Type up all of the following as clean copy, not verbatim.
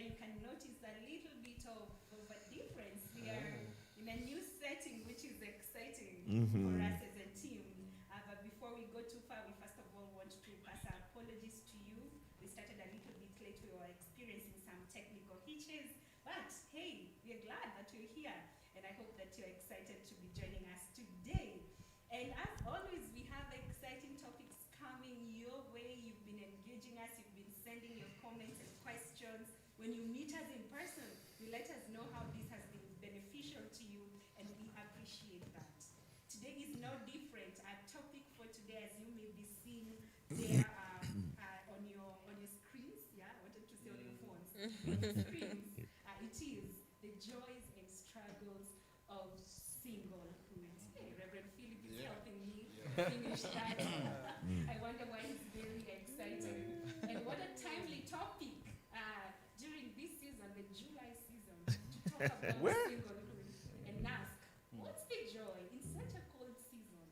you can notice a little bit of a difference. We are in a new setting, which is exciting for us as a team. But before we go too far, we first of all want to pass our apologies to you. We started a little bit late. We were experiencing some technical hitches. But hey, we're glad that you're here. And I hope that you're excited to be joining us today. And as always, we have exciting topics coming your way. You've been engaging us. You've been sending your comments and questions. When you meet us in person, you let us know how this has been beneficial to you, and we appreciate that. Today is no different. Our topic for today, as you may be seeing there on your screens, I wanted to say on your phones, on your screens, it is the joys and struggles of singlehood. Hey, Reverend Philip is helping me finish that. I wonder why he's very excited. And what a timely topic during this season, the July season, to talk about singlehood and ask, what's the joy in such a cold season?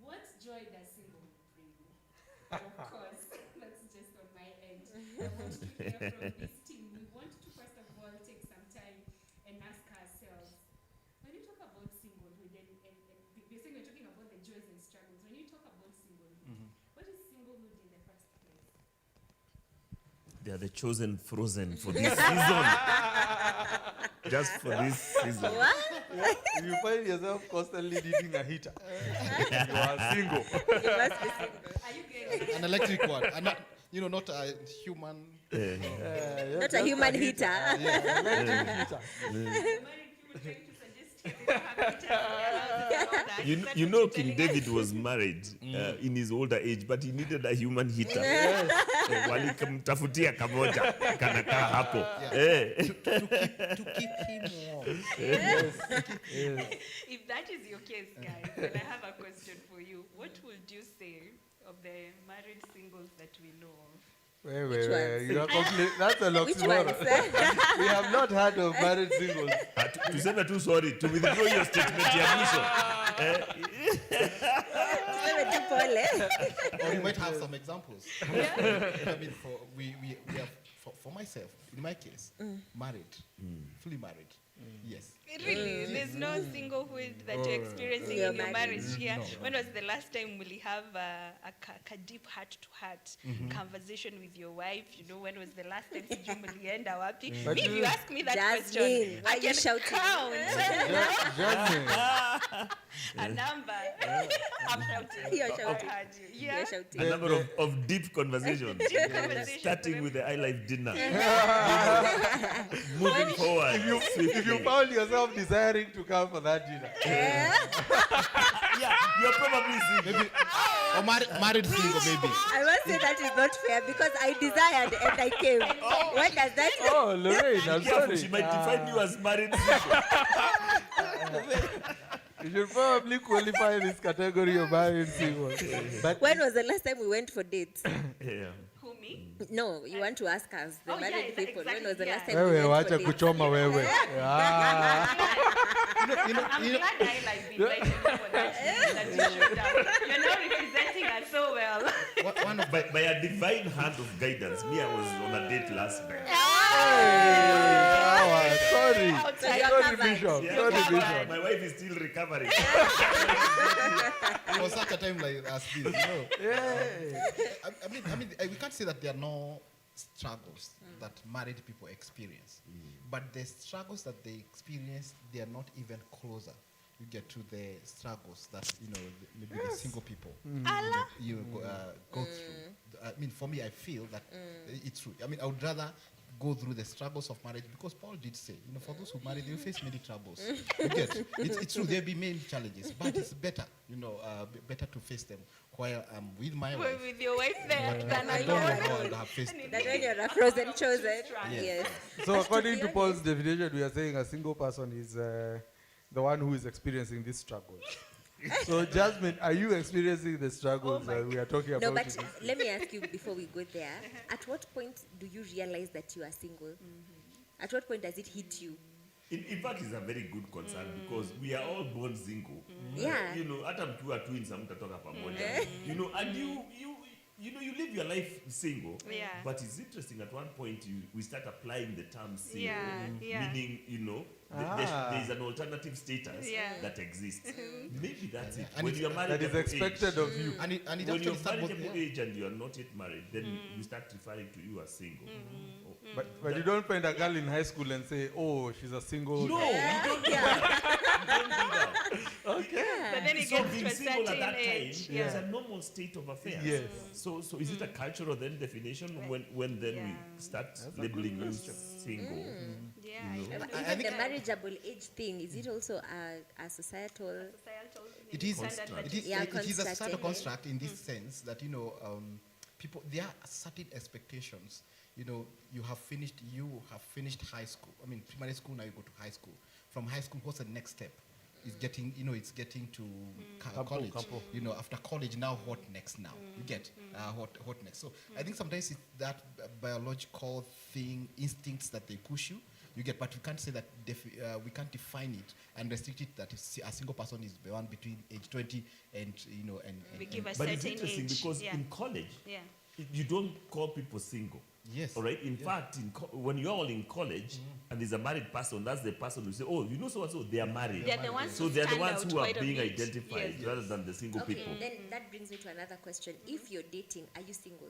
What joy does singlehood bring you? Of course, that's just on my end. I want to hear from this team. We want to first of all take some time and ask ourselves, when you talk about singlehood, and basically we're talking about the joys and struggles, when you talk about singlehood, what is singlehood in the first place? They are the chosen frozen for this season. Just for this season. What? If you find yourself constantly needing a heater, you are single. You must be single. Are you getting An electric one. And not, not a human. Not a human heater. Electric heater. married people trying to suggest you don't have heaters? You know King David was married in his older age, but he needed a human heater. Walimtafutia kamoja kanakaa hapo. To keep him warm. If that is your case, guys, then I have a question for you. What would you say of the married singles that we know of? Wait. You are that's a Which one oxymoron. is that? We have not heard of married singles. Tuseme tu sorry, to withdraw your statement ya mwisho. Tuseme tu pole. Or you might have some examples. I mean, we have, for myself, in my case, married, fully married. Yes. Really? There's no singlehood that you're experiencing You're in your married. marriage here? No. When was the last time will you have a deep heart-to-heart conversation with your wife? When was the last time sijui mlienda wapi? But If you ask me that Jasmine, question, why I you can shouting? count Jasmine. a number. I'm shouting. You're shouting. I heard you. You're Yeah? shouting. A number of deep conversations. Deep conversation. Starting with the I Life dinner. Moving forward. If you found yourself desiring to come for that dinner, Yeah, you're probably single. Or married single, maybe. I must say that is not fair because I desired and I came. What does that mean? oh, Lorraine, I'm Careful, sorry. she might define you as married single. You should probably qualify this category of married single. But When was the last time we went for dates? Yeah. Who, me? No, you want to ask us, the Oh, yeah, married people. When was the last time wewe we went wacha for dates? kuchoma wewe. Ah. I'm glad I like invited you for that. That you showed up. You're now representing us so well. One of By a divine hand of guidance, me, I was on a date last night. Sorry. So you're Sorry, covered. Bishop. Yeah, Sorry, covered. Bishop. my wife is still recovering. for such a time like as this, Yeah. I mean, we can't say that there are no struggles that married people experience, but the struggles that they experience, they are not even closer. You get to the struggles that maybe the single people go through. I mean, for me, I feel that it's true. I mean, I would rather go through the struggles of marriage because Paul did say, for those who marry, they will face many troubles. You get it's true. There'll be many challenges, but it's better, better to face them while I'm with my wife. With your wife there than I don't know alone. how I'll have faced them. That when you're a frozen chosen. Yes. Yes. So according to Paul's definition, we are saying a single person is the one who is experiencing this struggle. So Jasmine, are you experiencing the struggles that we are talking No, about? but today? let me ask you before we go there. At what point do you realize that you are single? At what point does it hit you? In fact, it's a very good concern because we are all born single. Yeah. Hata mkiwa twins hamtatoka pamoja. And you know, you live your life single, Yeah. but it's interesting. At one point, we start applying the term single, Yeah. meaning, you know, there's an alternative status that exists. Maybe that's it. And When you're married That is at expected age, of you. And it when actually you're starts both, marriageable age and you're not yet married, then we start referring to you as single. But you don't find a girl in high school and say, oh, she's a single. No, you don't do that. You don't do that. Okay. But then it So gets being to a single at certain that time age. is a normal state of affairs. Yes. So is it a cultural then definition when then we start labeling you single? Yeah. You know? I don't know. I Even think- the marriageable age thing, is it also a societal? Societal, it is standard, but it is, Yeah, it is a construct, social yeah. construct in this sense that, you know, people, there are certain expectations. You know, you have finished high school. I mean, primary school, now you go to high school. From high school, what's the next step? It's getting to college. Campo. You know, after college, now what next now? You get what next? So I think sometimes it's that biological thing, instincts that they push you. You get, but we can't say that we can't define it and restrict it that a single person is the one between age 20 and, you know, and we give a But it's certain interesting age. because in college, Yeah. you don't call people single. yes. All right. In fact, when you're all in college and there's a married person, that's the person who say, "Oh, you know so and so, they are married." They're the ones So who they're the stand ones out who are quite a being bit. identified Yes. rather than the single Okay, people. then that brings me to another question. If you're dating, are you single?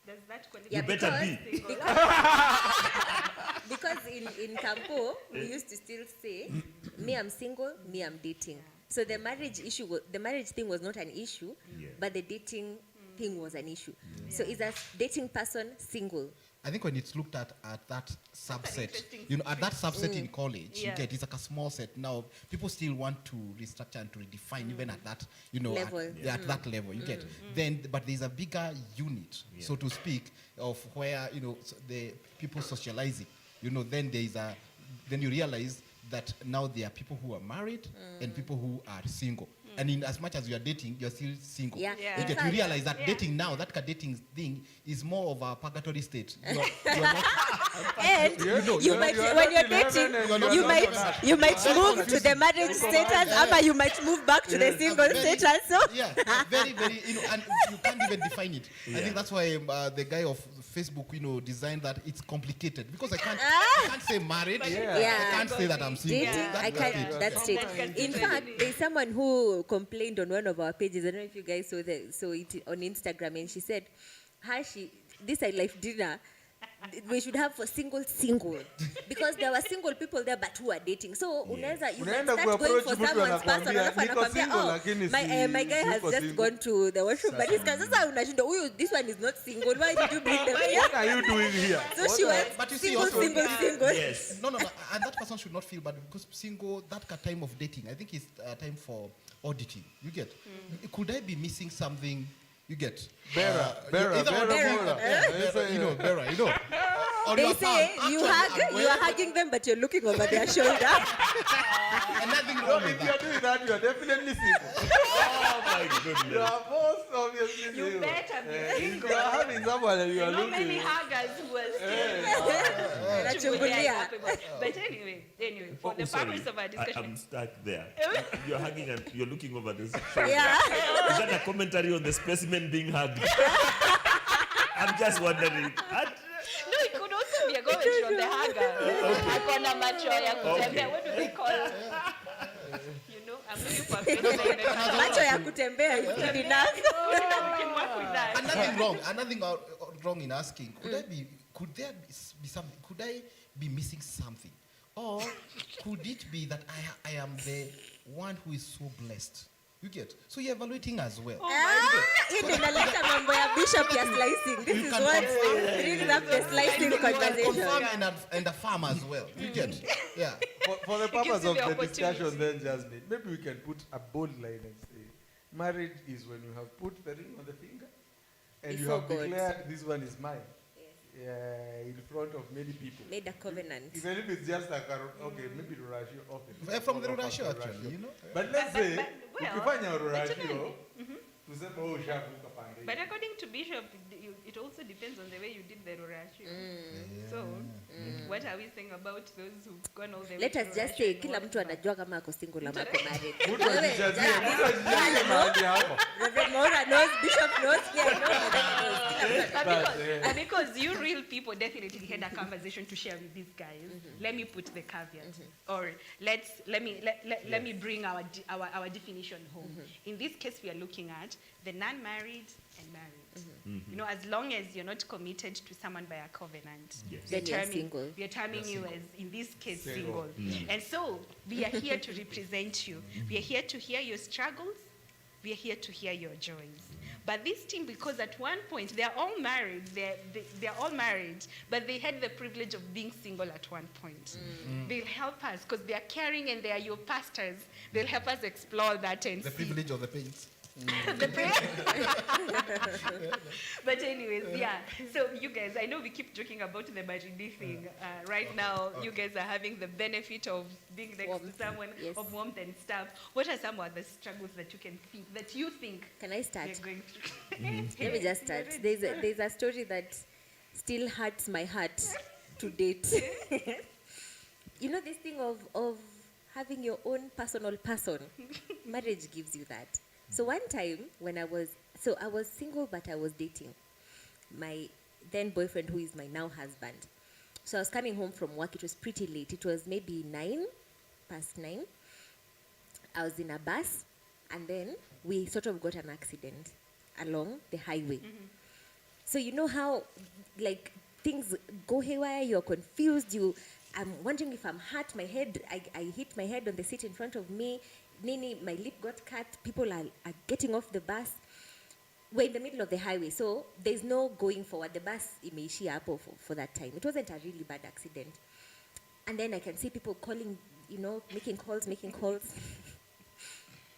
Does that qualify? Yeah, You better because- be. Because in Campo, we used to still say, me, I'm single, me, I'm dating. So the marriage the marriage thing was not an issue, Yeah. but the dating thing was an issue. So is a dating person single? I think when it's looked at that subset, interesting you know, at that subset in college, you Yeah. get, it's like a small set. Now, people still want to restructure and to redefine even at that, you know, Level. at that level, you get. Then, but there's a bigger unit, so to speak, of where, you know, the people socializing, you know, then then you realize that now there are people who are married and people who are single. And in as much as you are dating, you're still single. Yeah. Yeah. You In get, you fact- realize that Yeah. dating now, that dating thing is more of a purgatory state. You are not, And Yes. you You might, are when not you're in heaven dating, and you are you not might on earth. you might Very move to confusing. the marriage status, or you might move back to the single very- status. So yeah, very, very, you know, and you can't even define it. I think that's why the guy of Facebook, you know, designed that it's complicated because I can't say married. Yeah. I can't say that I'm single. dating, That's I can't. it. That's it. Sometimes In it's fact, really- there's someone who complained on one of our pages. I don't know if you guys saw it on Instagram, and she said, this I life dinner. We should have for single, because there were single people there but who are dating. So unaweza you might Unaenda start going for kuapproach mtu someone's person, anakuambia, alafu "Niko anakuambia, single, oh, lakini my guy has siko just single." gone to the washroom, but he's sasa unashinda huyu, this one is not single. Why did you bring them here? What are you doing here? So she was But you see single, also- single. Yes. No, and that person should not feel bad because single, that time of dating, I think it's time for auditing. You get? Could I be missing something? You get? Bera. You know, Bera, you know. On They your say palm, you actually, are hugging them, but you're looking over their shoulder. and nothing No, wrong with if you're that. doing that, you're definitely single. Oh my You goodness. are most obviously You single. better be If single. you are having someone and you are Not many looking. huggers who are Nachungulia. But anyway, for the sorry. purpose of our discussion, I'm stuck there. You're hugging and you're looking over this shoulder. Yeah. Is that a commentary on the specimen being hugged? I'm just wondering. no, it could also be a commentary on the hugger. Akona macho ya kutembea. What do they call it? You know, I'm looking for a place Macho ya kutembea is good enough. We can work with that. Nothing wrong in asking. Could there be something? Could I be missing something, or could it be that I am the one who is so blessed? You get? So you're evaluating as well. Hii ndio inaleta mambo ya bishop ya slicing. This is can what confirm. brings up the slicing You can conversation. confirm and affirm as well. You get? Yeah. For the gives purpose you of the the opportunity. discussion then, Jasmine, maybe we can put a bold line and say, marriage is when you have put the ring on the finger and you Before have God. declared this one is mine. In front of many people. Made a covenant. Even if it's just like, okay, maybe Rurashio. Okay. From the Rurashio, actually, you know. But let's say, well, ukifanya Rurashio, definitely. tuseme ushavuka pande. But according to Bishop, it also depends on the way you did the rurashio. So, what are we saying about those who've gone all the way Let to us just rurashio say and kila what mtu back? anajua kama ako single ama ako married. Mtu ajijazie mahali hapo. Reverend Maura knows, Bishop knows, here knows, Madam knows. Kila mtu anajua. And because you real people definitely had a conversation to share with these guys, let me put the caveat, or let me bring our definition home. In this case, we are looking at the non-married and married. You know, as long as you're not committed to someone by a covenant, Then you're single. we are terming you as, in this case, single. And so we are here to represent you. We are here to hear your struggles. We are here to hear your joys. But this team, because at one point they're all married, they're all married, but they had the privilege of being single at one point. They'll help us because they are caring and they are your pastors. They'll help us explore that and The see. privilege of the pains. But anyways, yeah. So you guys, I know we keep joking about the married thing. Right now, you guys are having the benefit of being next Warmth. to someone, Yes. of warmth and stuff. What are some of the struggles that you think Can I start? we're going through? Let me just start. There's a story that still hurts my heart to date. You know this thing of having your own personal person. Marriage gives you that. So one time when I was single, but I was dating my then boyfriend, who is my now husband. So I was coming home from work. It was pretty late. It was maybe 9:09. I was in a bus, and then we sort of got an accident along the highway. So you know how, like, things go haywire, you're confused, I'm wondering if I'm hurt, I hit my head on the seat in front of me, Nini, my lip got cut, people are getting off the bus. We're in the middle of the highway, so there's no going forward. The bus imeishia hapo for that time. It wasn't a really bad accident. And then I can see people calling, making calls.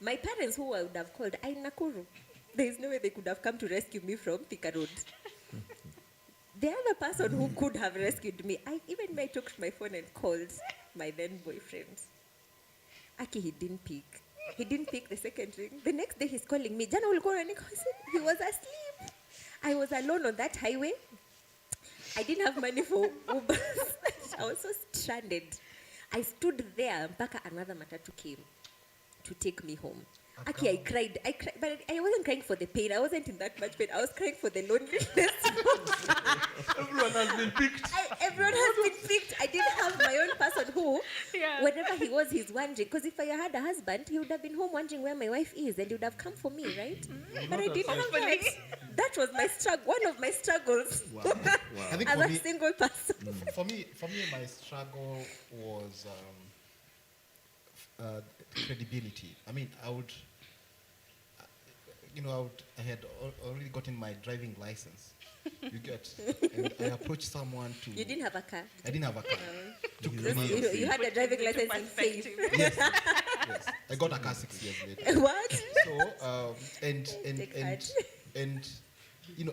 My parents, who I would have called, are in Nakuru. There is no way they could have come to rescue me from Thika Road. The other person who could have rescued me, I took my phone and called my then boyfriend. Aki, he didn't pick. He didn't pick the second ring. The next day he's calling me. Jana will go and he was asleep. I was alone on that highway. I didn't have money for Uber. I was so stranded. I stood there mpaka another matatu came to take me home. Aki, I cried, but I wasn't crying for the pain. I wasn't in that much pain. I was crying for the loneliness. Everyone has been picked. Everyone has been picked. I didn't have my own person who, Yeah. wherever he was, he's wondering. Because if I had a husband, he would have been home wondering where my wife is, and he would have come for me, right? But I didn't have that. That was my struggle. One of my struggles. I think As for a me, single person. for me, my struggle was credibility. I mean, I had already gotten my driving license. You get, and I approached someone to. You didn't have a car. I didn't have a car. Took me You had a driving license in faith. yes. I got a car 6 years later. What? So Take heart. and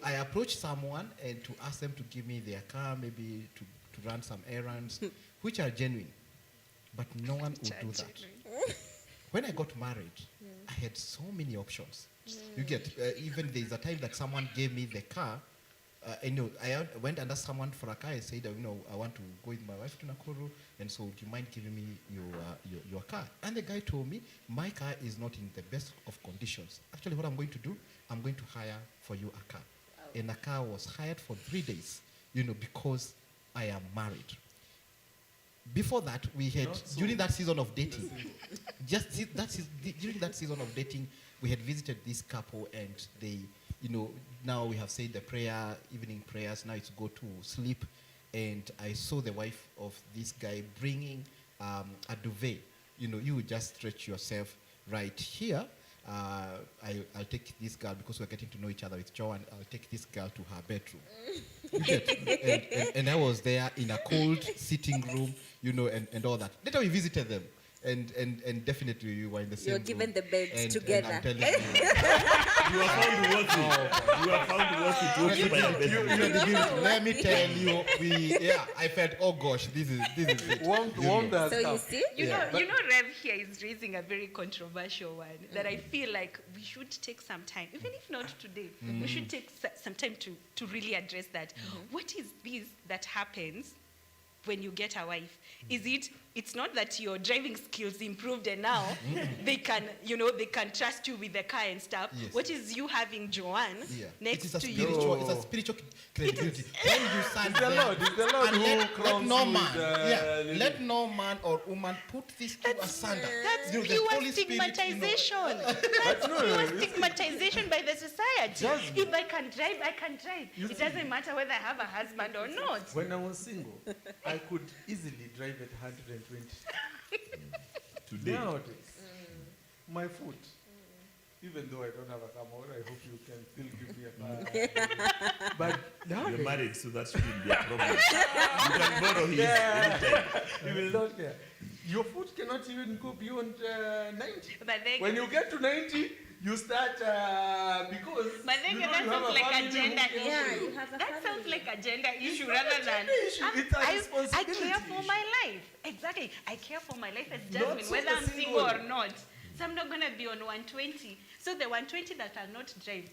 I approached someone and to ask them to give me their car, maybe to run some errands, which are genuine, but no one would do that. When I got married, I had so many options. You get, even there's a time that someone gave me the car. I went and asked someone for a car. I said, I want to go with my wife to Nakuru, and so do you mind giving me your car? And the guy told me, my car is not in the best of conditions. Actually, what I'm going to do, I'm going to hire for you a car. Oh. And a car was hired for 3 days, because I am married. Before that, we had, during that season of dating, during that season of dating, we had visited this couple, and they, now we have said the evening prayers, now it's go to sleep, and I saw the wife of this guy bringing a duvet. You just stretch yourself right here. I'll take this girl, because we're getting to know each other with Joe, and I'll take this girl to her bedroom. You get? And I was there in a cold sitting room, and all that. Later we visited them, and definitely we were in the same You're room. given the bed And together. I'm telling you, You are found worthy. You are found worthy to occupy a bedroom. Let me tell you, I felt, oh gosh, this is it. Warmth has So you come. see? You know, Rev here is raising a very controversial one that I feel like we should take some time, even if not today, we should take some time to really address that. What is this that happens when you get a wife? Is it's not that your driving skills improved and now they can trust you with the car and stuff. Yes. What is you having Joanne next to you? It's a spiritual credibility. When you stand It's the there, Lord. It's the Lord and who let crowns no you man, with, let no man or woman put this two asunder. That's You know, the pure Holy Spirit, you know, stigmatization. That's pure stigmatization by the society. Just- If I can drive, I can drive. It doesn't matter whether I have a husband or not. When I was single, I could easily drive at 120. Today, Nowadays, my foot, even though I don't have a car, I hope you can still give me a car. But you're nowadays, married, so that shouldn't be a problem. You can borrow his anytime. you will not care. Your foot cannot even go beyond 90. But then, When you get to 90, you start because but then you know that you have sounds a like a family gender who cares Yeah, for you have a That family. sounds like a gender issue not rather a than gender issue, it's a I responsibility care for issue. my life. Exactly. I care for my life as Not Jasmine, so whether the I'm single single. or not. So I'm not gonna be on 120. So the 120 that I'll not drive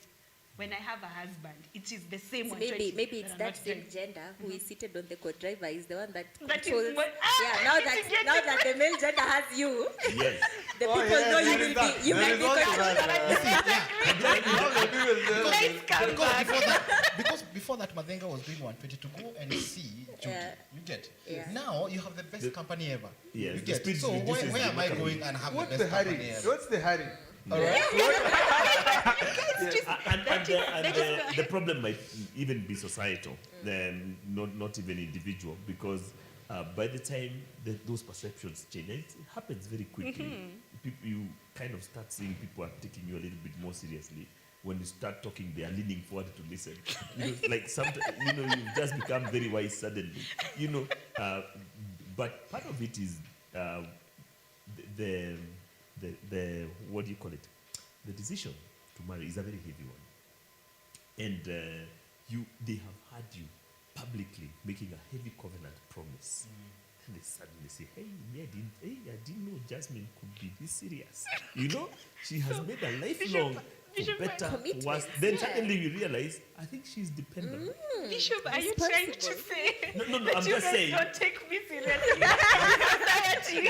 when I have a husband, it is the same So 120. maybe it's I'll that not same drive. gender who is seated on the co-driver is the one that That is controls. what- Yeah, now it's that getting- the male gender has you, Yes. the Oh, people yes, know you there will is that. be you There will is be also controlled. Let's come Because back. before that, Madenga was doing 120 to go and see Judy. Yeah. You get. Yeah. Now you have the best company ever. Yes, You the get. speed So reduces where the am I company. going and have What's the the best hurry? company ever? What's the hurry? All right. The problem might even be societal, not even individual, because by the time those perceptions change, and it happens very quickly. People, you kind of start seeing people are taking you a little bit more seriously. When you start talking, they are leaning forward to listen. You know, like sometimes, you've just become very wise suddenly. But part of it is the what do you call it? The decision to marry is a very heavy one, and they have had you publicly making a heavy covenant promise. And they suddenly say, hey, I didn't know Jasmine could be this serious. She has made a lifelong, Bishop, for better, for commitment, worse. Then yeah. suddenly we realize, I think she's dependent. Bishop, are you trying to Responsible. say No, that I'm you just guys saying. don't take me seriously? Society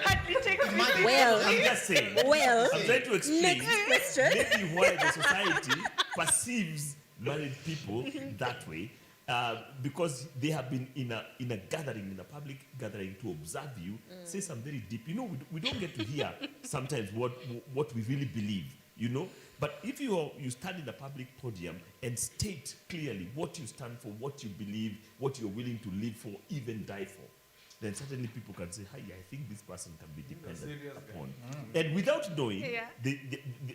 hardly takes me seriously. Well, I'm just saying. well, I'm trying to explain next question. maybe why the society perceives married people that way, because they have been in a gathering, in a public gathering, to observe you, say some very deep. We don't get to hear sometimes what we really believe. But if you stand in a public podium and state clearly what you stand for, what you believe, what you're willing to live for, even die for, then certainly people can say, hi, I think this person can be dependent serious guy. upon. And without knowing, Yeah.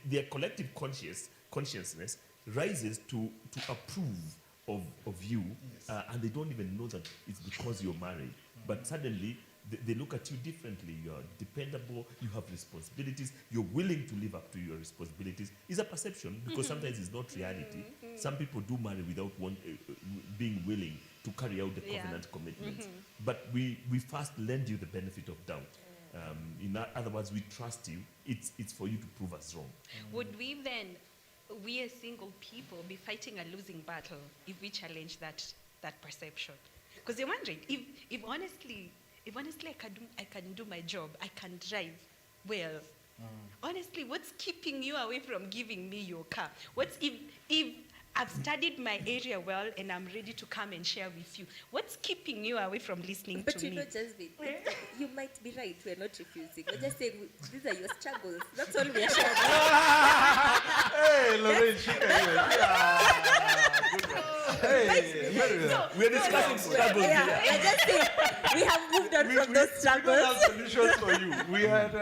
their collective consciousness rises to approve of you, and they don't even know that it's because you're married. But suddenly, they look at you differently. You're dependable, you have responsibilities, you're willing to live up to your responsibilities. It's a perception, because sometimes it's not reality. Some people do marry without being willing to carry out the Yeah. covenant commitments. But we first lend you the benefit of doubt. In other words, we trust you. It's for you to prove us wrong. Would we as single people, be fighting a losing battle if we challenge that perception? Because you're wondering, if honestly I can do my job, I can drive well. Honestly, what's keeping you away from giving me your car? What's if I've studied my area well and I'm ready to come and share with you? What's keeping you away from listening But to you me? know, Jasmine, you might be right. We're not refusing. We're just saying these are your struggles. That's all we are sharing. Hey, Lorraine, Shika here. Yeah, good one. Hey, very well. We're discussing struggles Yeah, here. we're just saying we have moved on from those We struggles. don't have solutions for you. We had,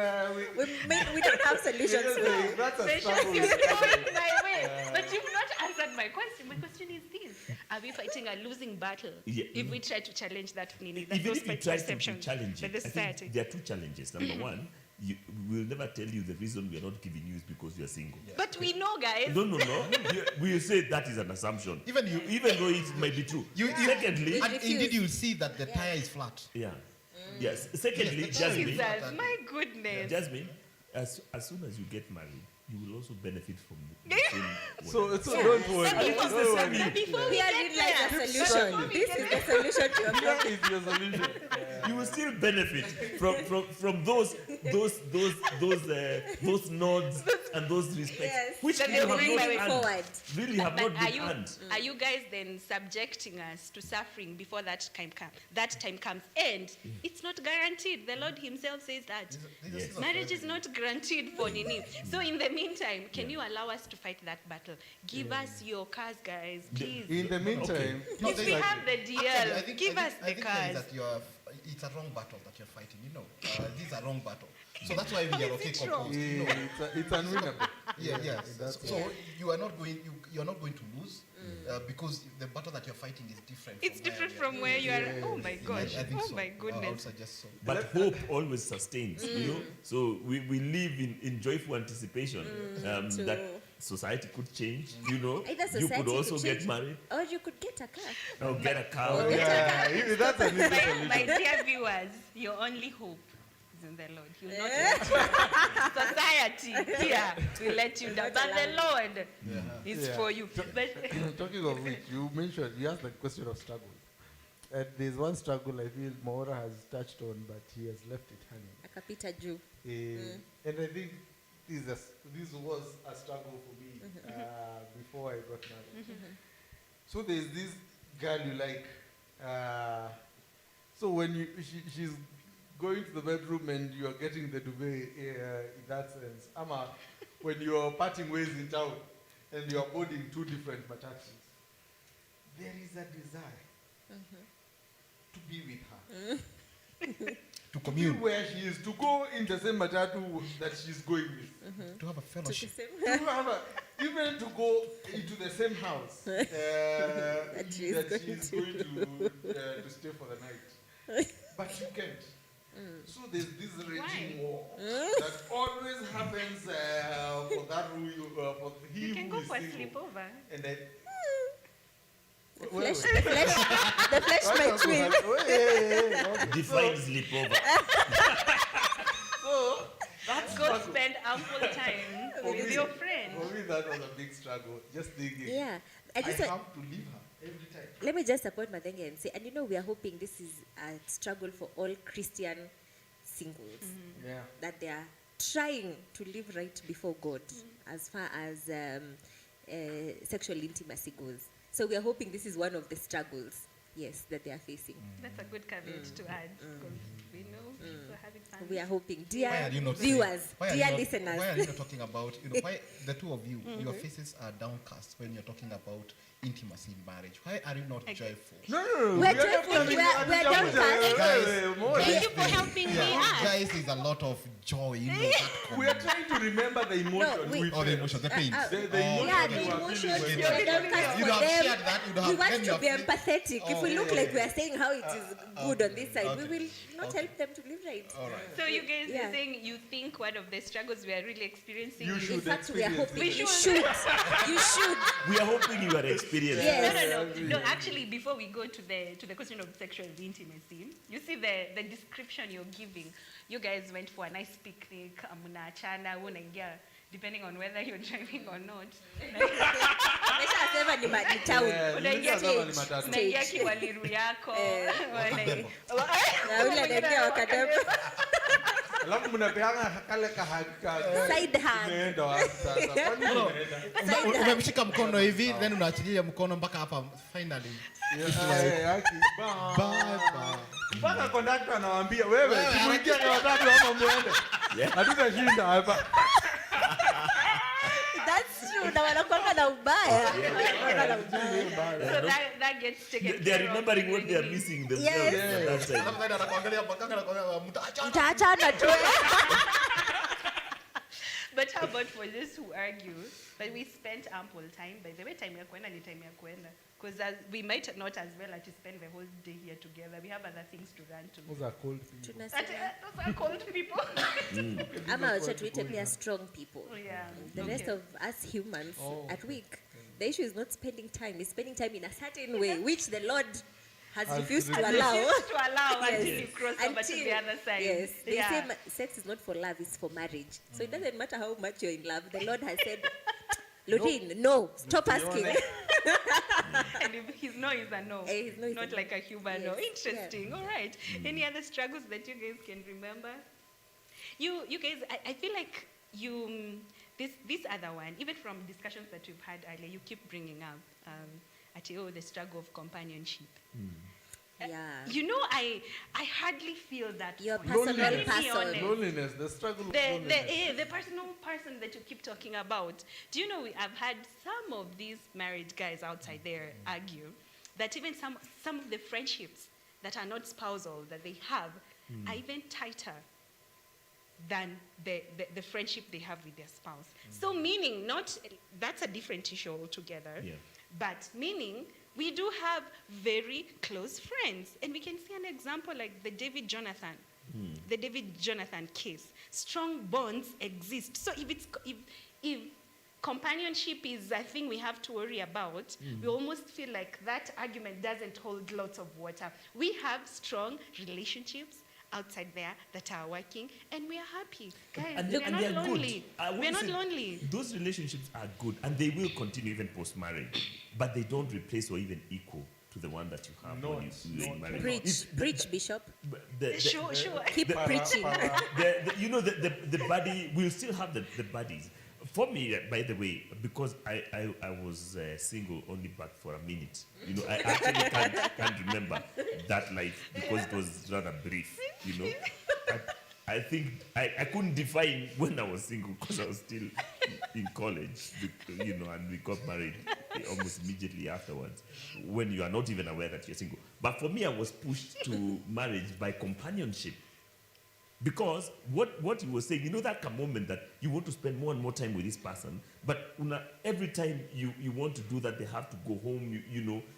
We don't have solutions for you. that's a Precious, struggle. you're going my way. But you've not answered my question. My question is this. Are we fighting a losing battle if we try to challenge that meaning? Even those if you try to perceptions challenge by it, the I think society? there are two challenges. Number one, we'll never tell you the reason we are not giving you is because you are single. But we know, guys. No. We say that is an assumption. Even though it might be true. Secondly, and indeed you see that the tire is flat. yeah. Yes. Secondly, Yes, Jasmine. Jesus, my goodness. Jasmine, as soon as you get married, you will also benefit from the same. So whatever. don't worry. But Don't worry. before we We are get in like there, a solution. This is the solution to your problem. That is your solution. You will still benefit from those nods and those respects, Yes. which That you have they'll bring not my way earned. forward. Really have but not been earned. are you guys then subjecting us to suffering before that time comes? And it's not guaranteed. The Lord Himself says that. Yes. Marriage is not guaranteed for Nini. So in the meantime, can you allow us to fight that battle? Give us your cars, guys, please. In the meantime, No, If they- we have the DL, Actually, give us the I think cars. that it's a wrong battle that you're fighting. This is a wrong battle. So that's why we are okay it wrong? composed. it's unwinnable. Yes. That's So you are not going. You're not going to lose because the battle that you're fighting is different. It's different from where you are. Oh my gosh. I think Oh so. my I would goodness. suggest so. But hope always sustains, So we live in joyful anticipation that society could change, Either You society could also could get change, married, or you could get a car. or get a car. Oh, yeah, that's an easy My solution. dear viewers, your only hope is in the Lord. He will not let you down. Society here will let you down. But the Lord is Yeah. for you. But Talking of which, you asked the question of struggle. And there's one struggle I feel Maura has touched on, but he has left it hanging. Akapita juu. And I think this was a struggle for me before I got married. So there's this girl you like. So when she's going to the bedroom and you are getting the duvet in that sense. Ama, when you are parting ways in town and you are boarding two different matatus, there is a desire to be with her. To To be commune, where she is, to go in the same matatu that she's going with. to have a fellowship. To have even to go into the same house that she's she's going to stay for the night. But you can't. So there's this raging war that always happens for that for he you can who go is for a single. sleepover. And then The flesh might win. Define sleepover. So that's Go spend ample time with your friend. For me, that was a big struggle. Just thinking, Yeah. I I just have to leave her every time. let me just support Madenge and say, and we are hoping this is a struggle for all Christian singles, Yeah. that they are trying to live right before God as far as sexual intimacy goes. So we are hoping this is one of the struggles, yes, that they are facing. That's a good caveat to add. Because we know we're having fun. We are hoping, Why are dear you not viewers, saying- why are you dear not- listeners. Why are you not talking about, why the two of you, your faces are downcast when you're talking about intimacy in marriage? Why are you not joyful? No. We're we are joyful, not we are downcast. Thank you for helping me out. Guys, is a lot of joy, that We are trying to remember the emotion. we- we Oh, the felt. emotion, the pain. The Yeah, emotion the you are emotions, feeling we when are you- downcast You for have them. shared that, you have- We want then you to have be feeling- empathetic. If we look like we are saying how it is good on this side, we okay. will not help them to live right. All right. So you guys Yeah. are saying you think one of the struggles we are really experiencing You is should In fact, we are experience hoping it. you should. You should. We are hoping you are experienced. Yes. No. Actually, before we go to the question of sexual intimacy, you see the description you're giving. You guys went for a nice picnic. Mnaachana, unaingia, depending on whether you're driving or not. Ameshasema ni town. Yeah, Unaingia nimesema ni matatu. unaingia kiwaliru yako. Na ule anaingia wakadebe. Alafu mnapeana kale Side hand. Umeenda wapi sasa? Kwani umeenda? Umemshika mkono hivi, then unaachilia mkono mpaka hapa finally. Bye bye. Mpaka kondakta anawaambia wewe simuingia na watatu ama muende. Hatutashinda hapa. That's true. Na wanakuanga na ubaya. Wanakuanga na ubaya. So that gets taken They are care of remembering what they are when missing themselves Yes. at that time. Alafu then anakuangalia mpaka anakuangalia mtaachana. Mtaachana tu. But how about for those who argue that we spent ample time? By the way, time ya kuenda ni time ya kuenda. Because we might not as well to spend the whole day here together. We have other things to run to. Those are cold people. Those are cold people. Ama wacha tuite pia strong people. Yeah. The rest of us humans at week, the issue is not spending time, it's spending time in a certain way, which the Lord has refused to allow. Refused to allow Yes. until you cross over to the other side. Yes, they Yeah. say sex is not for love, it's for marriage. So it doesn't matter how much you're in love. The Lord has said, Lorraine, no, stop asking. And if his no is a no, His no is not a no. like a human no. Yes, Interesting. All right. Any other struggles that you guys can remember? You guys, I feel like this other one, even from discussions that we've had earlier, you keep bringing up the struggle of companionship. Yeah. You know, I hardly feel that. Your point. personal Let me be person. honest. Loneliness, the struggle of loneliness. The personal person that you keep talking about. Do you know, I've had some of these married guys outside there argue that even some of the friendships that are not spousal that they have are even tighter than the friendship they have with their spouse. So meaning, that's a different issue altogether, but meaning we do have very close friends. And we can see an example like the David Jonathan case. Strong bonds exist. So if companionship is a thing we have to worry about, we almost feel like that argument doesn't hold lots of water. We have strong relationships outside there that are working, and we are happy. Guys, we are not lonely. We are not lonely. Those relationships are good, and they will continue even post-marriage, but they don't replace or even equal to the one that you have when you're in marriage. Preach, Bishop. Sure. Keep preaching. The body, we'll still have the bodies. For me, by the way, because I was single only back for a minute. I actually can't remember that life because it was rather brief. I think I couldn't define when I was single because I was still in college, and we got married almost immediately afterwards when you are not even aware that you're single. But for me, I was pushed to marriage by companionship. Because what he was saying, that moment that you want to spend more and more time with this person, but every time you want to do that, they have to go home,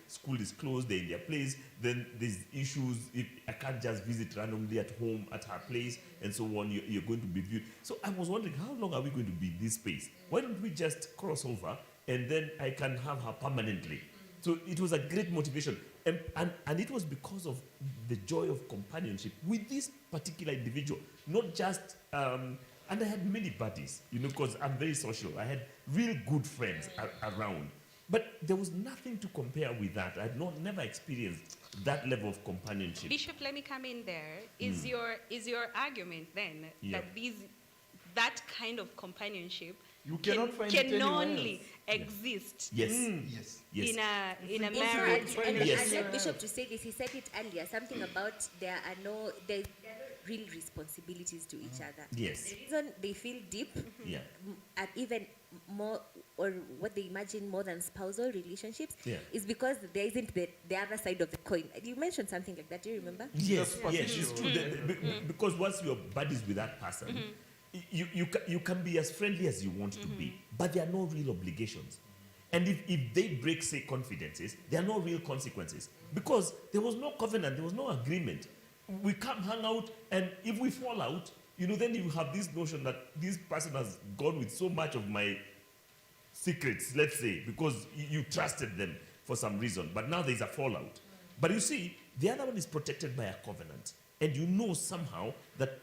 school is closed, they're in their place, then there's issues, if I can't just visit randomly at home, at her place, and so on, you're going to be viewed. So I was wondering, how long are we going to be in this space? Why don't we just cross over, and then I can have her permanently? So it was a great motivation. And it was because of the joy of companionship with this particular individual. Not just, and I had many buddies, because I'm very social. I had real good friends around. But there was nothing to compare with that. I had never experienced that level of companionship. Bishop, let me come in there. Is your argument then that kind of companionship You cannot find it can anywhere only else. exist Yes. Yes. in a In marriage? fact, and Yes. I led Bishop to say this. He said it earlier. Something about there are no real responsibilities to each other. Yes. The reason they feel deep, Yeah. and even more, or what they imagine more than spousal relationships, is because there isn't the other side of the coin. You mentioned something like that. Do you remember? Yes, it's true. Because once you're buddies with that person, you can be as friendly as you want to be, but there are no real obligations. And if they break, say, confidences, there are no real consequences. Because there was no covenant, there was no agreement. We come hang out, and if we fall out, then you have this notion that this person has gone with so much of my secrets, let's say, because you trusted them for some reason. But now there's a fallout. But you see, the other one is protected by a covenant. And somehow that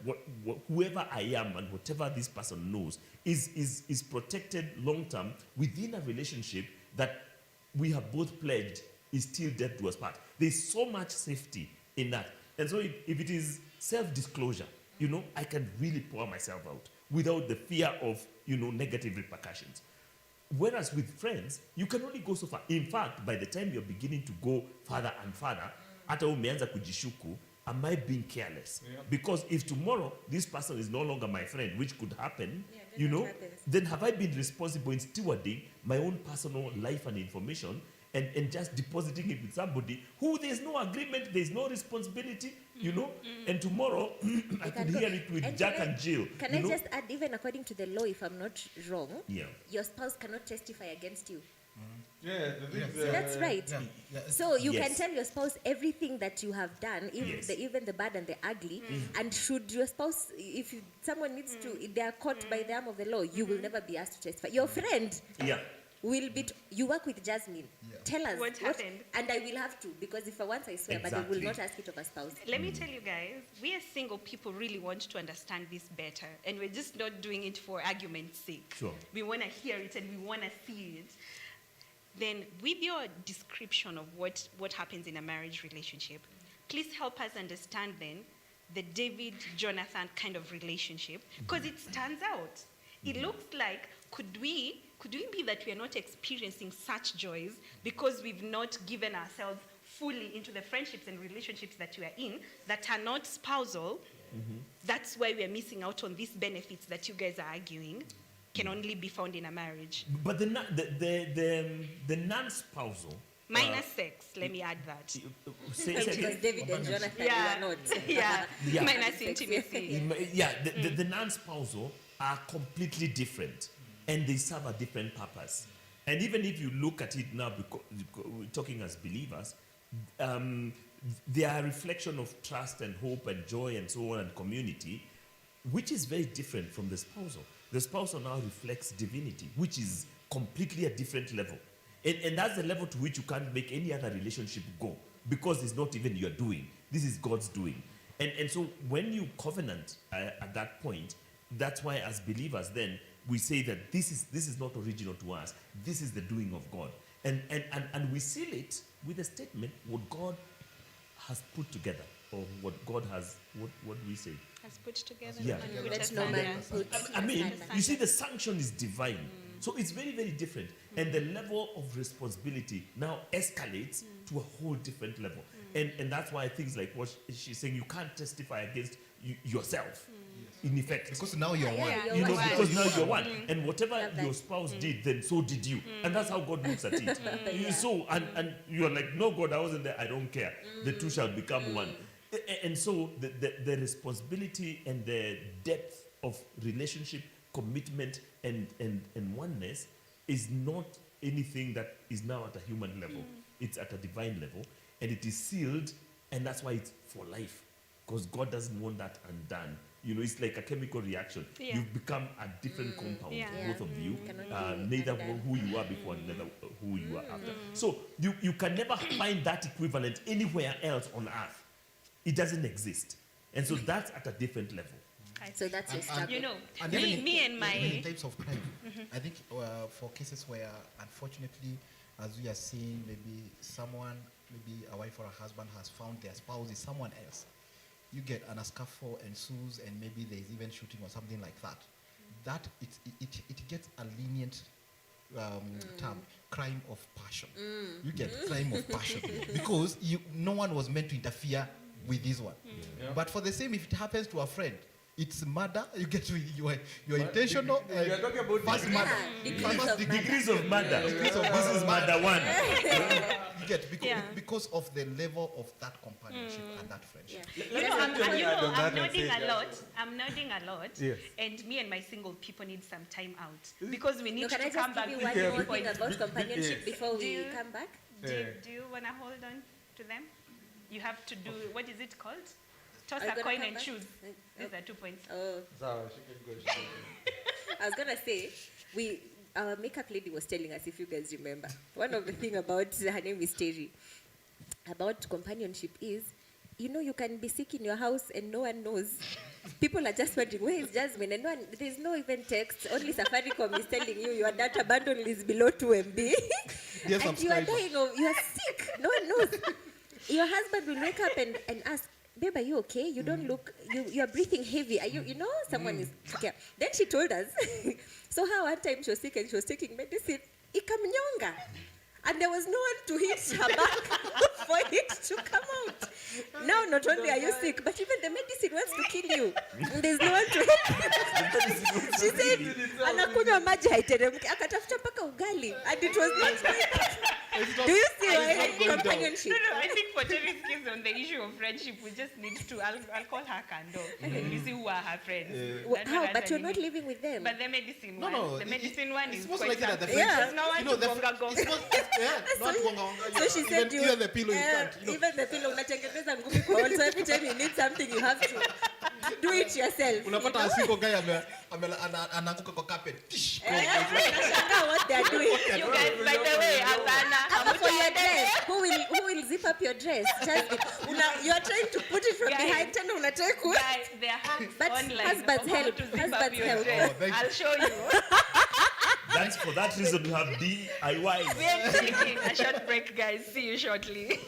whoever I am and whatever this person knows is protected long-term within a relationship that we have both pledged is still death do us part. There's so much safety in that. And so if it is self-disclosure, I can really pour myself out without the fear of, negative repercussions. Whereas with friends, you can only go so far. In fact, by the time you're beginning to go further and further, hata umeanza kujishuku, am I being careless? Yeah. Because if tomorrow this person is no longer my friend, which could happen, then have I been responsible in stewarding my own personal life and information and just depositing it with somebody who there's no agreement, there's no responsibility, and tomorrow I could hear it with Jack and Jill. Can I just add, even according to the law, if I'm not wrong, Yeah. your spouse cannot testify against you. Yeah, the thing Yes. is, That's right. Yeah. So you can Yes. tell your spouse everything that you have done, even the bad and the ugly. And should your spouse, if someone needs to, if they are caught by the arm of the law, you will never be asked to testify. Your friend Yeah. will be. You work with Jasmine. Yeah. Tell us What happened? and I will have to, because if I once I swear, but I will Exactly. not ask it of a spouse. Let me tell you guys, we as single people really want to understand this better, and we're just not doing it for argument's sake. Sure. We want to hear it and we want to see it. Then, with your description of what happens in a marriage relationship, please help us understand then the David-Jonathan kind of relationship, because it stands out. It looks like, could we be that we are not experiencing such joys because we've not given ourselves fully into the friendships and relationships that we are in that are not spousal? That's why we are missing out on these benefits that you guys are arguing can only be found in a marriage. But the non-spousal. Minus sex, let me add that. Say Because again. David and Jonathan Yeah. were not. Yeah, Yeah. minus intimacy. Yeah, the non-spousal are completely different, and they serve a different purpose. And even if you look at it now, because we're talking as believers, they are a reflection of trust and hope and joy and so on and community, which is very different from the spousal. The spousal now reflects divinity, which is completely a different level. And that's the level to which you can't make any other relationship go, because it's not even your doing. This is God's doing. And so when you covenant at that point, that's why as believers then we say that this is not original to us. This is the doing of God. And we seal it with a statement, what God has put together, or what God has, what do we say? Has put together. Yeah. and put Let no asunder. man put I mean, asunder. you see, the sanction is divine. So it's very, very different. And the level of responsibility now escalates to a whole different level. And that's why things like what she's saying, you can't testify against yourself, in effect. Because now you're one. Yeah, You know, Right. because now you're one. And whatever Love that. your spouse did, then so did you. And that's how God looks at it. You so, and you're like, no, God, I wasn't there. I don't care. The two shall become one. And so the responsibility and the depth of relationship, commitment, and oneness is not anything that is now at a human level. It's at a divine level. And it is sealed, and that's why it's for life. Because God doesn't want that undone. You know, it's like a chemical reaction. Yeah. You've become a different compound, Yeah. both of you. Cannot be Neither undone. who you are before, neither who you are after. So you can never find that equivalent anywhere else on earth. It doesn't exist. And so that's at a different level. So that's your struggle. You know, And me, even me and even my... in types of crime, I think for cases where, unfortunately, as we are seeing, maybe someone, maybe a wife or a husband has found their spouse is someone else, you get an scuffle ensues, and maybe there's even shooting or something like that. That it gets a lenient term, crime of passion. You get crime of passion because no one was meant to interfere with this one. Yeah. But for the same, if it happens to a friend, it's murder. You get your But intentional. we are talking about first degree. murder. Degrees First of degree. Degrees of murder. Degrees of This is murder one. You get because, Yeah. because of the level of that companionship and that friendship. Yeah. You know, Let me add on that I'm and nodding say a that- lot. I'm nodding a lot. Yes. And me and my single people need some time out. Because we need No, can to I come just back give you with one Yeah, more new because- thing points. about companionship Yes. before Do we you- come back? Do you want to hold on to them? You have to do, what is it called? Toss Are you a gonna coin come and back? choose. These are 2 points. Oh, Sawa, she can go, she can go. I was gonna say, our makeup lady was telling us, if you guys remember, one of the thing about, her name is Terry, about companionship is, you know, you can be sick in your house and no one knows. People are just wondering, where is Jasmine? And there's no even text. Only Safaricom is telling you your data bundle is below 2 MB. Dear And you are subscriber. dying of, you are sick. No one knows. Your husband will wake up and ask, babe, are you okay? You don't look, you are breathing heavy. Are you know, someone is okay. Then she told us, so how one time she was sick and she was taking medicine, ikamnyonga. And there was no one to hit her back for it to come out. Now now not only are you sick, but even the medicine wants to kill you. And there's no one to help you. She said, anakunywa maji haiteremki, akatafuta mpaka ugali. And it was not Do you see why companionship? No, I think for Terry's case on the issue of friendship, we just need to, I'll call her Kando. And you see who are her friends. How? But you're not living with them. But the medicine No, one, no, the medicine one is it's most quite like that. The something. Yeah. There's no one to gonga. Not gonga. So she said you, even the pillow you can't. even the pillow unatengeneza ngumi kwa wall. So every time you need something, you have to do it yourself. Unapata asiko guy anaanguka kwa carpet. Tish. Unashangaa what they are doing. You guys, by the way, Ama for your dress, who will zip up your dress? Just you are trying to put it from Guys. behind. Tena unataka ku. Guys, there are hacks But online husbands of how help. to zip up Husbands your help. dress. Oh, thank you. I'll show you. That's for that reason we have DIY. We are taking a short break, guys. See you shortly.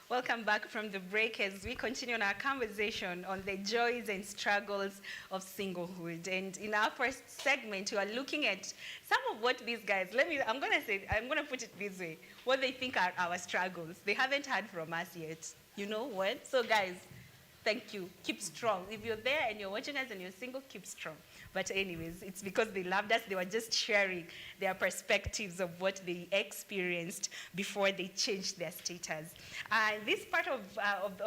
Welcome back from the break as we continue on our conversation on the joys and struggles of singlehood. And in our first segment, we are looking at some of what these guys, I'm going to put it this way, what they think are our struggles. They haven't heard from us yet. You know what? So guys, thank you. Keep strong. If you're there and you're watching us and you're single, keep strong. But anyways, it's because they loved us. They were just sharing their perspectives of what they experienced before they changed their status. This part of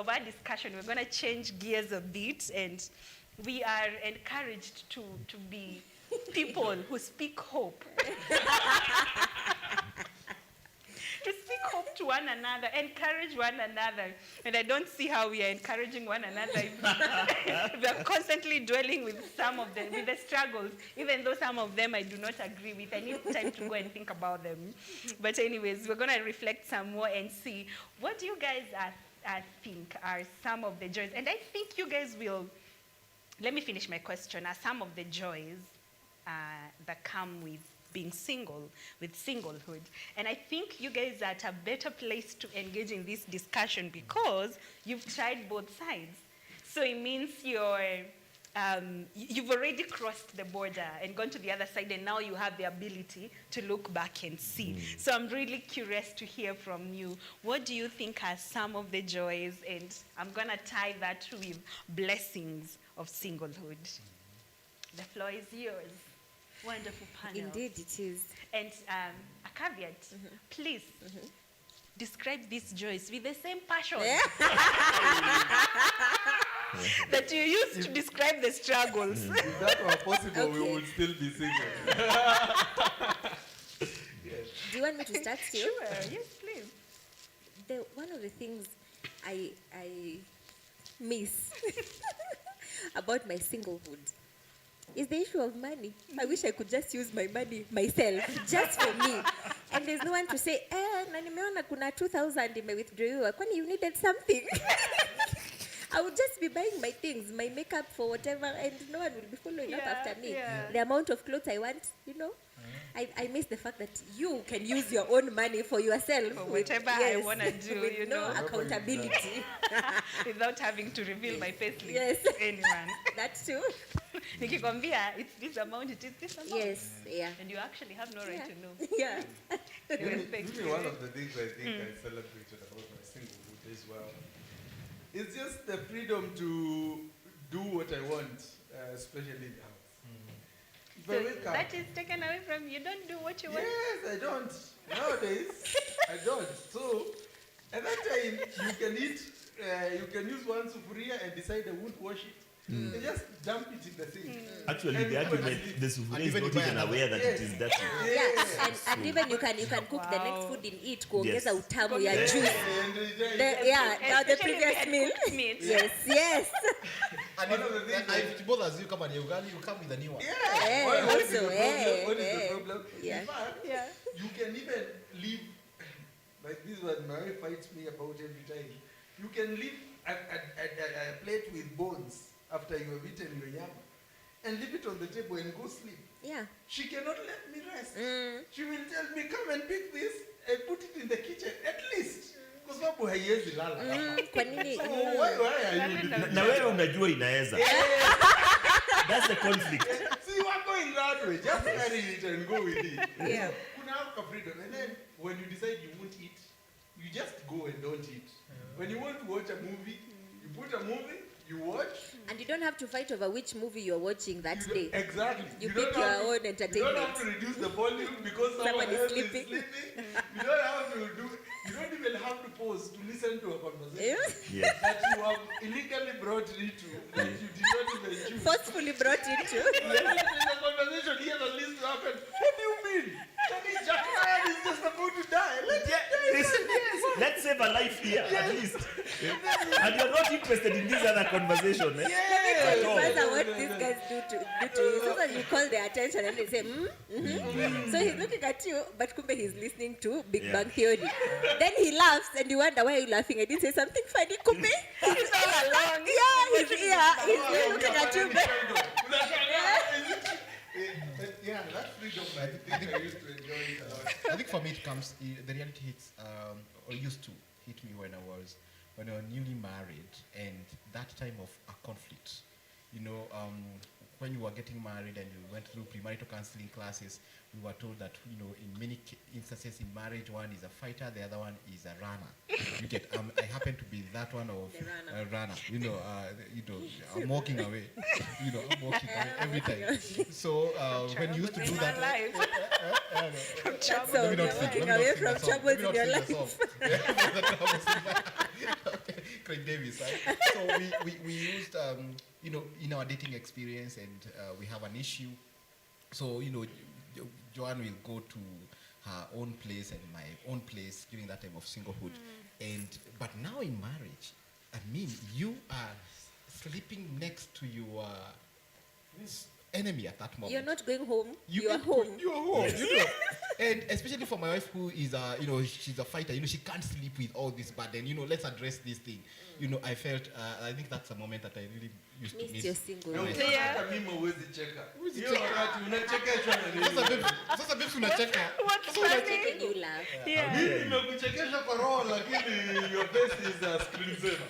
our discussion, we're going to change gears a bit, and we are encouraged to be people who speak hope. To speak hope to one another, encourage one another. And I don't see how we are encouraging one another if we are constantly dwelling with with the struggles, even though some of them I do not agree with. I need time to go and think about them. But anyways, we're going to reflect some more and see what you guys think are some of the joys. And I think you guys will, let me finish my question, are some of the joys that come with being single, with singlehood. And I think you guys are at a better place to engage in this discussion because you've tried both sides. So it means you've already crossed the border and gone to the other side, and now you have the ability to look back and see. So I'm really curious to hear from you. What do you think are some of the joys? And I'm going to tie that with blessings of singlehood. The floor is yours. Wonderful panel. Indeed, it is. And a caveat, please describe these joys with the same passion that you used to describe the struggles. If that were possible, we would still be single. Do you want me to start still? Sure, yes, please. One of the things I miss about my singlehood is the issue of money. I wish I could just use my money myself, just for me. And there's no one to say, na nimeona kuna 2,000 imewithdrawwa, kwani you needed something? I would just be buying my things, my makeup for whatever, and no one will be following up after me. Yeah. The amount of clothes I want, I miss the fact that you can use your own money for yourself. For whatever I want to do, with no accountability. Without having to reveal my payslip Yes. to anyone. That's true. Nikikwambia, it's this amount, it is this amount. Yes, yeah. And you actually have no right to know. Yeah. Maybe one of the things I think I celebrated about my singlehood as well. It's just the freedom to do what I want, especially in the house. So that is taken away from you. Don't do what you want. Yes, I don't. Nowadays, I don't. So, at that time, you can eat, you can use one sufuria and decide I won't wash it. And just dump it in the sink. Actually, the argument, the sufuria is not even aware that it is dirty. Yeah, and even you can cook the next food in it, kuongeza utamu ya juice. Now the previous meal. Yes. And if it bothers you, come on, you come with a new one. What is the problem? Yeah. In fact, you can even leave, like this one my wife fights me about every time. You can leave a plate with bones after you have eaten your yam and leave it on the table and go sleep. Yeah. She cannot let me rest. She will tell me, come and pick this and put it in the kitchen at least. Because sababu haiwezi lala. Kwa nini? So why are you doing that? Na wewe unajua inaweza. That's the conflict. See, you are going that way. Just carry it and go with it. Yeah. Kuna have freedom. And then when you decide you won't eat, you just go and don't eat. When you want to watch a movie, you put a movie, you watch. And you don't have to fight over which movie you're watching that day. Exactly. You pick your own entertainment. You don't have to reduce the volume because someone else is sleeping. You don't have to do. You don't even have to pause to listen to a conversation that you have illegally brought into, that you did not even choose. Forcefully brought into. The conversation here that leads to happen. What do you mean? Jack Ryan is just about to die. Let's save a life here, at least. And you're not interested in this other conversation. Let me tell you further what these guys do to you. Sometimes you call their attention and they say, So he's looking at you, but kumbe he's listening to Big Bang Theory. Then he laughs and you wonder, why are you laughing? I didn't say something funny. Kumbe, he's all along. Yeah, he's looking at you. Yeah, that freedom, I think I used to enjoy it a lot. I think for me it comes, the reality hits, or used to hit me when I was newly married, and that time of a conflict when you were getting married and you went through premarital counseling classes, we were told that, in many instances in marriage, one is a fighter, the other one is a runner. You get, I happen to be that one of The a runner. I'm walking away. I'm walking away every time. So when you used to do that, So you're walking away from troubles in your life. Craig Davis, right? So we used, in our dating experience, and we have an issue. So, Joanne will go to her own place and my own place during that time of singlehood. But now in marriage, you are sleeping next to your enemy at that moment. You're not going home. You are home. You are home. And especially for my wife, who is she's a fighter. She can't sleep with all this burden. Let's address this thing. I felt. I think that's a moment that I really used to miss. Your single. Hata mimi huwezi cheka. Hiyo wakati unachekeshwa na nini? Sasa bibi unacheka. Making you laugh. Mimi nimekuchekesha kwa roho, lakini your face is a screen saver.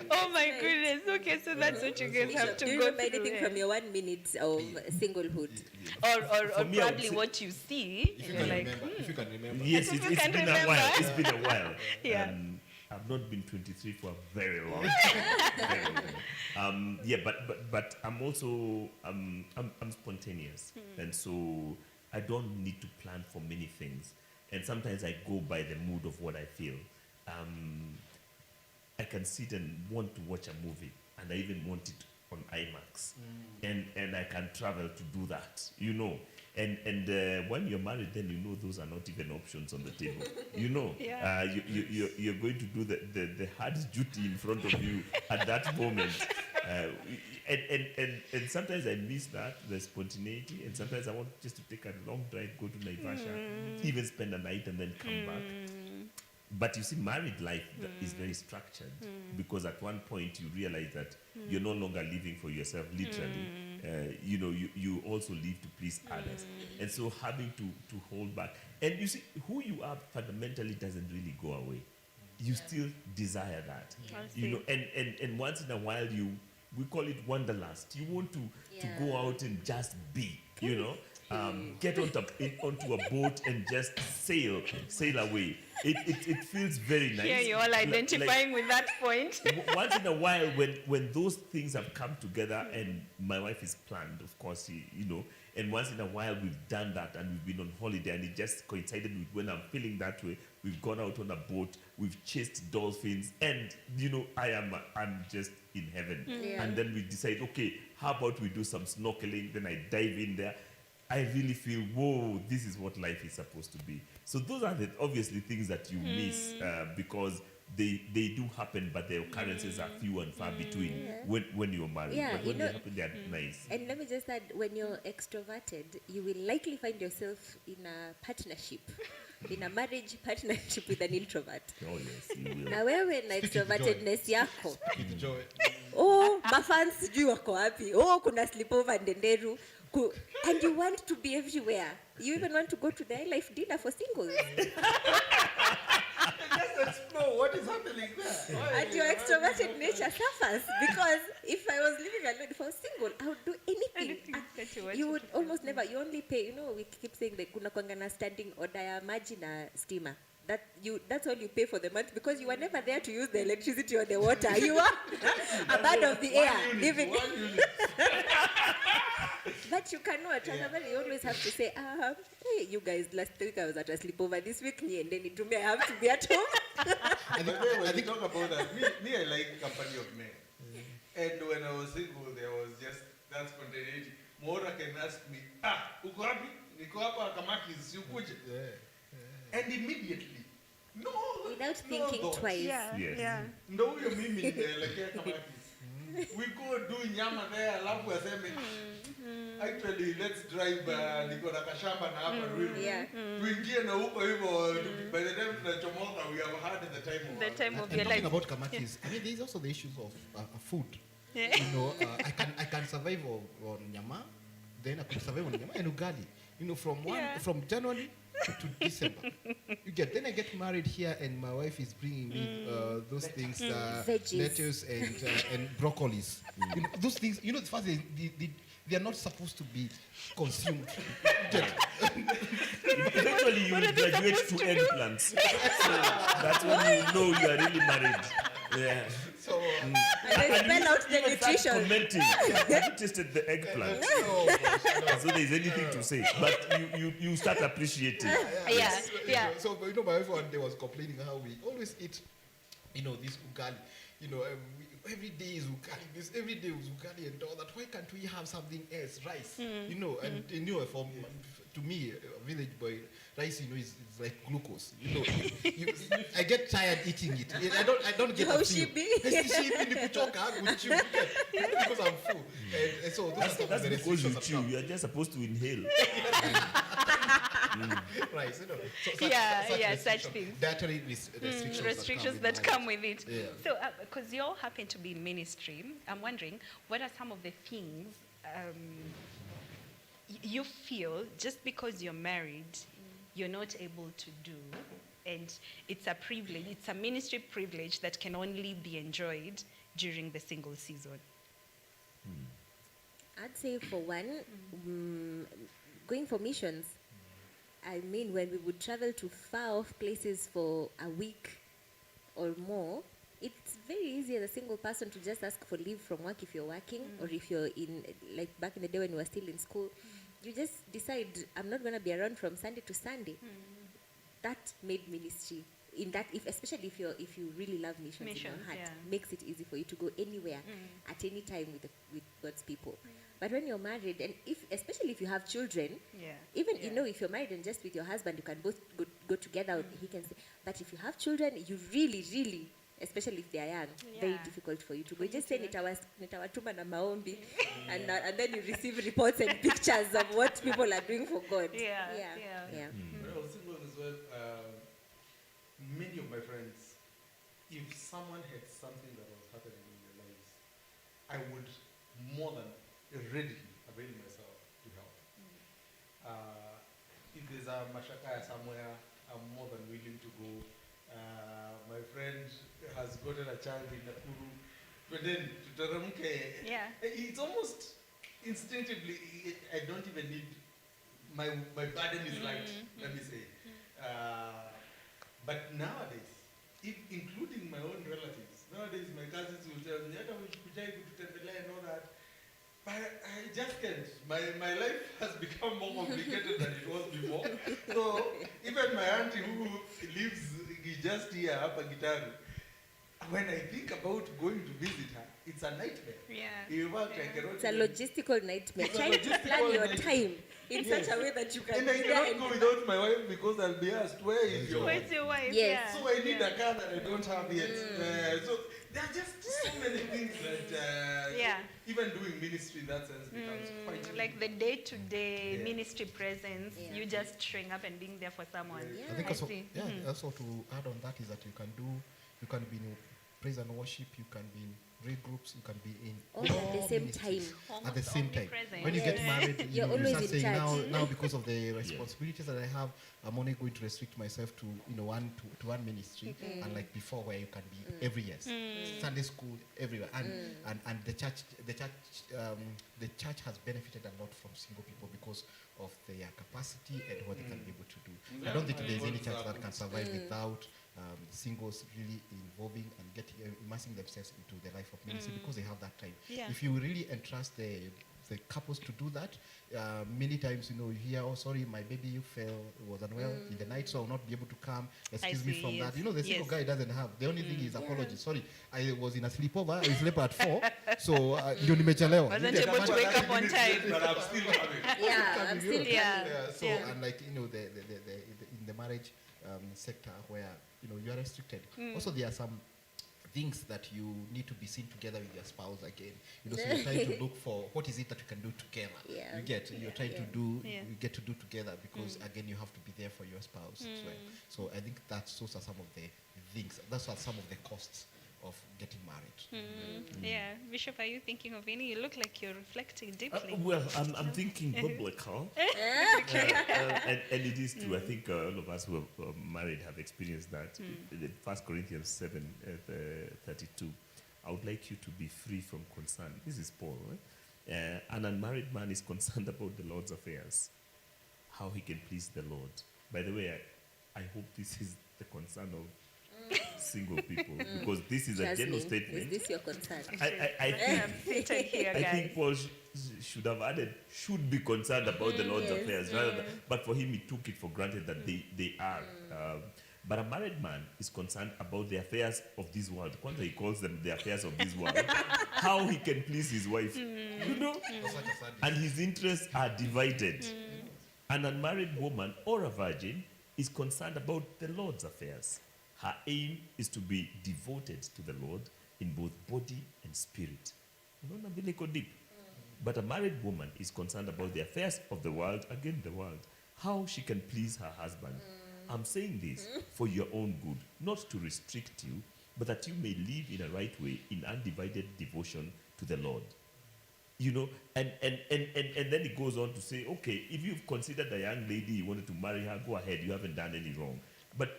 Oh my goodness. Okay, so that's what you guys have to Do you go remember through. anything from your 1 minute of singlehood? Or me, I would probably say- what you see. If you You're can like, remember. If you can remember. Yes, If you it's can been a remember. while. It's been a while. Yeah. I've not been 23 for a very long time. Very long. But I'm also I'm spontaneous, and so I don't need to plan for many things. And sometimes I go by the mood of what I feel. I can sit and want to watch a movie, and I even want it on IMAX, and I can travel to do that, And when you're married, then those are not even options on the table. Yeah. You're going to do the hard duty in front of you at that moment. And sometimes I miss that, the spontaneity, and sometimes I want just to take a long drive, go to Naivasha, even spend a night and then come back. But you see, married life is very structured, because at one point you realize that you're no longer living for yourself, literally. You also live to please others. And so having to hold back. And you see, who you are fundamentally doesn't really go away. You still desire that. And once in a while we call it wanderlust. You want to go out and just be, get onto a boat and just sail away. It feels very nice. yeah, you're all identifying with that point. Once in a while, when those things have come together, and my wife is planned, of course, and once in a while we've done that, and we've been on holiday, and it just coincided with when I'm feeling that way. We've gone out on a boat, we've chased dolphins, and I'm just in heaven. And then we decide, okay, how about we do some snorkeling? Then I dive in there. I really feel, whoa, this is what life is supposed to be. So those are obviously things that you miss, because they do happen, but the occurrences are few and far between when you're married. Yeah, but when they happen, they're nice. And let me just add, when you're extroverted, you will likely find yourself in a partnership, in a marriage partnership with an introvert. Oh yes, you will. Na wewe na extrovertedness yako. With joy. Mafans sijui wako wapi. Kuna sleepover Ndenderu. And you want to be everywhere. You even want to go to the life dinner for singles. Just explore what is happening there. And your extroverted nature suffers, because if I was living alone, if I was single, I would do anything. You would almost never, you only pay, we keep saying that kuna kwanga na standing order ya maji na stima. That's all you pay for the month, because you were never there to use the electricity or the water. You are a bird of the air, living. But you cannot. You always have to say, hey, you guys, last week I was at a sleepover. This week, and then to me, I have to be at home. I think talk about that. Me, I like company of men. And when I was single, there was just that spontaneity. Mora can ask me, uko wapi? Niko hapa Kamaki, si ukuje? And immediately, Without thinking twice. Yeah. ndo huyo mimi nimeelekea Kamaki. We go do nyama there, alafu aseme, actually, let's drive, niko na kashamba na hapa Ruiru. Tuingie na huko hivyo, by the time tunachomoka, we have had the time of your life. Talking about Kamakis, there's also the issues of food. I can survive on nyama, then I could survive on nyama and ugali. from January to December. You get. Then I get married here, and my wife is bringing me those things, Veggies. lettuce and broccolis. Those things. The first they are not supposed to be consumed. You get. Eventually, you will graduate to eggplants. So that's when you know you are really married. Yeah. So. And they spell out the Even start nutrition. commenting. Have you tasted the eggplant? So there's anything to say, but you start appreciating. Yeah. So my wife one day was complaining how we always eat, this ugali. Every day is ugali. This every day is ugali and all that. Why can't we have something else, rice? And to me, a village boy, rice, is like glucose. I get tired eating it. I don't get How a she feel. be? Because I'm full. And so those are some of That's the because restrictions you that chew. come. You are just supposed to inhale. Right, so such things. Dietary restrictions, Restrictions that come with it. Yeah. So, because you all happen to be in ministry, I'm wondering, what are some of the things you feel just because you're married, you're not able to do, and it's a privilege, it's a ministry privilege that can only be enjoyed during the single season? I'd say for one, going for missions. I mean, when we would travel to far off places for a week or more, it's very easy as a single person to just ask for leave from work if you're working, or if you're in, like back in the day when we were still in school, you just decide, I'm not going to be around from Sunday to Sunday. That made ministry. In that, especially if you really love missions in your heart, makes it easy for you to go anywhere at any time with God's people. But when you're married, and especially if you have children, even if you're married and just with your husband, you can both go together. He can say, but if you have children, you really, especially if they are young, very difficult for you to go. You just say nitawatuma na maombi, and then you receive reports and pictures of what people are doing for God. When I was single as well, many of my friends, if someone had something that was happening in their lives, I would more than readily avail myself to help. If there's a mashakaya somewhere, I'm more than willing to go. My friend has gotten a child in Nakuru, but then it's almost instinctively, I don't even need, my burden is light, let me say. But nowadays, including my own relatives, nowadays my cousins will tell me, and all that. But I just can't. My life has become more complicated than it was before. So even my auntie who lives just here up at Gitaru, when I think about going to visit her, it's a nightmare. It's a logistical nightmare. Trying to plan your time in such a way that you can. And I cannot go without my wife because I'll be asked, where is your wife? Where's your wife? Yes. So I need a car that I don't have yet. So there are just so many things that even doing ministry in that sense becomes quite like the day-to-day ministry presence, you just showing up and being there for someone. I think also, also to add on that is that you can be in praise and worship, you can be in great groups, you can be in all at the same time. At the same time. When you get married, you start saying now because of the responsibilities that I have, I'm only going to restrict myself to one ministry, and like before where you can be every year, Sunday school everywhere, and the church has benefited a lot from single people because of their capacity and what they can be able to do. I don't think there's any church that can survive without singles really involving and immersing themselves into the life of ministry because they have that time. If you really entrust the couples to do that, many times you hear, oh sorry, my baby was unwell in the night, so I'll not be able to come. Excuse me from that. The single guy doesn't have. The only thing is apology. Sorry, I was in a sleepover. I slept at 4, so nimechelewa. Wasn't able to wake up on time. But I'm still coming. I'm still So and like the in the marriage sector where you are restricted. Also, there are some things that you need to be seen together with your spouse again. So you're trying to look for what is it that you can do together. You're trying to do, you get to do together because again you have to be there for your spouse as well. So I think those are some of the things. Those are some of the costs of getting married. Yeah, Bishop, are you thinking of any? You look like you're reflecting deeply. Well, I'm thinking biblical, and it is true. I think all of us who are married have experienced that. In 1 Corinthians 7:32, I would like you to be free from concern. This is Paul. Right? An unmarried man is concerned about the Lord's affairs, how he can please the Lord. By the way, I hope this is the concern of single people, because this is a general Jasmine, statement. is this your concern? I think Seated here, I guys. think Paul should have added, should be concerned about the Lord's affairs, rather than, but for him, he took it for granted that they are. But a married man is concerned about the affairs of this world. Kwanza, he calls them the affairs of this world. How he can please his wife. You know? That's like a sadist. And his interests are divided. An unmarried woman or a virgin is concerned about the Lord's affairs. Her aim is to be devoted to the Lord in both body and spirit. Unaona vile iko deep. But a married woman is concerned about the affairs of the world, again the world, how she can please her husband. I'm saying this for your own good, not to restrict you, but that you may live in a right way in undivided devotion to the Lord. You know, and then it goes on to say, okay, if you've considered a young lady, you wanted to marry her, go ahead, you haven't done any wrong. But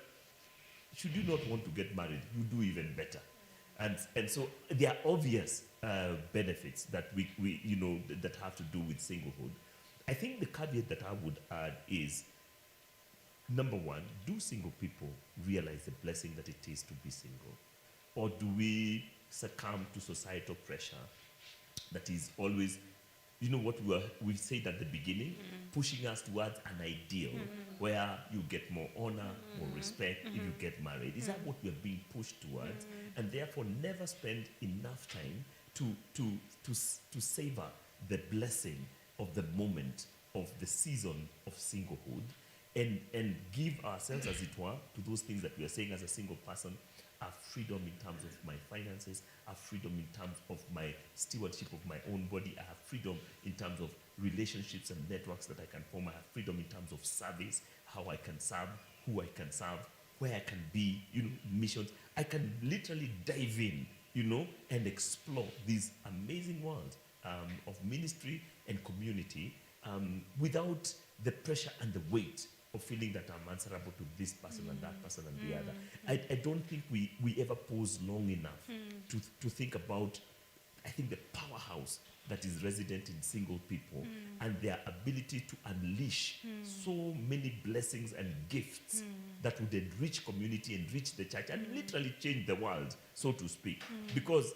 should you not want to get married, you do even better. And so there are obvious benefits that we you know that have to do with singlehood. I think the caveat that I would add is, number one, do single people realize the blessing that it is to be single? Or do we succumb to societal pressure that is always, you know what we said at the beginning, pushing us towards an ideal where you get more honor, more respect if you get married? Is that what we're being pushed towards? And therefore never spend enough time to savor the blessing of the moment, of the season of singlehood, and give ourselves, as it were, to those things that we are saying as a single person. I have freedom in terms of my finances. I have freedom in terms of my stewardship of my own body. I have freedom in terms of relationships and networks that I can form. I have freedom in terms of service, how I can serve, who I can serve, where I can be, you know, missions. I can literally dive in, you know, and explore this amazing world of ministry and community without the pressure and the weight of feeling that I'm answerable to this person and that person and the other. I don't think we ever pause long enough to think about, I think, the powerhouse that is resident in single people and their ability to unleash so many blessings and gifts that would enrich community, enrich the church, and literally change the world, so to speak. Because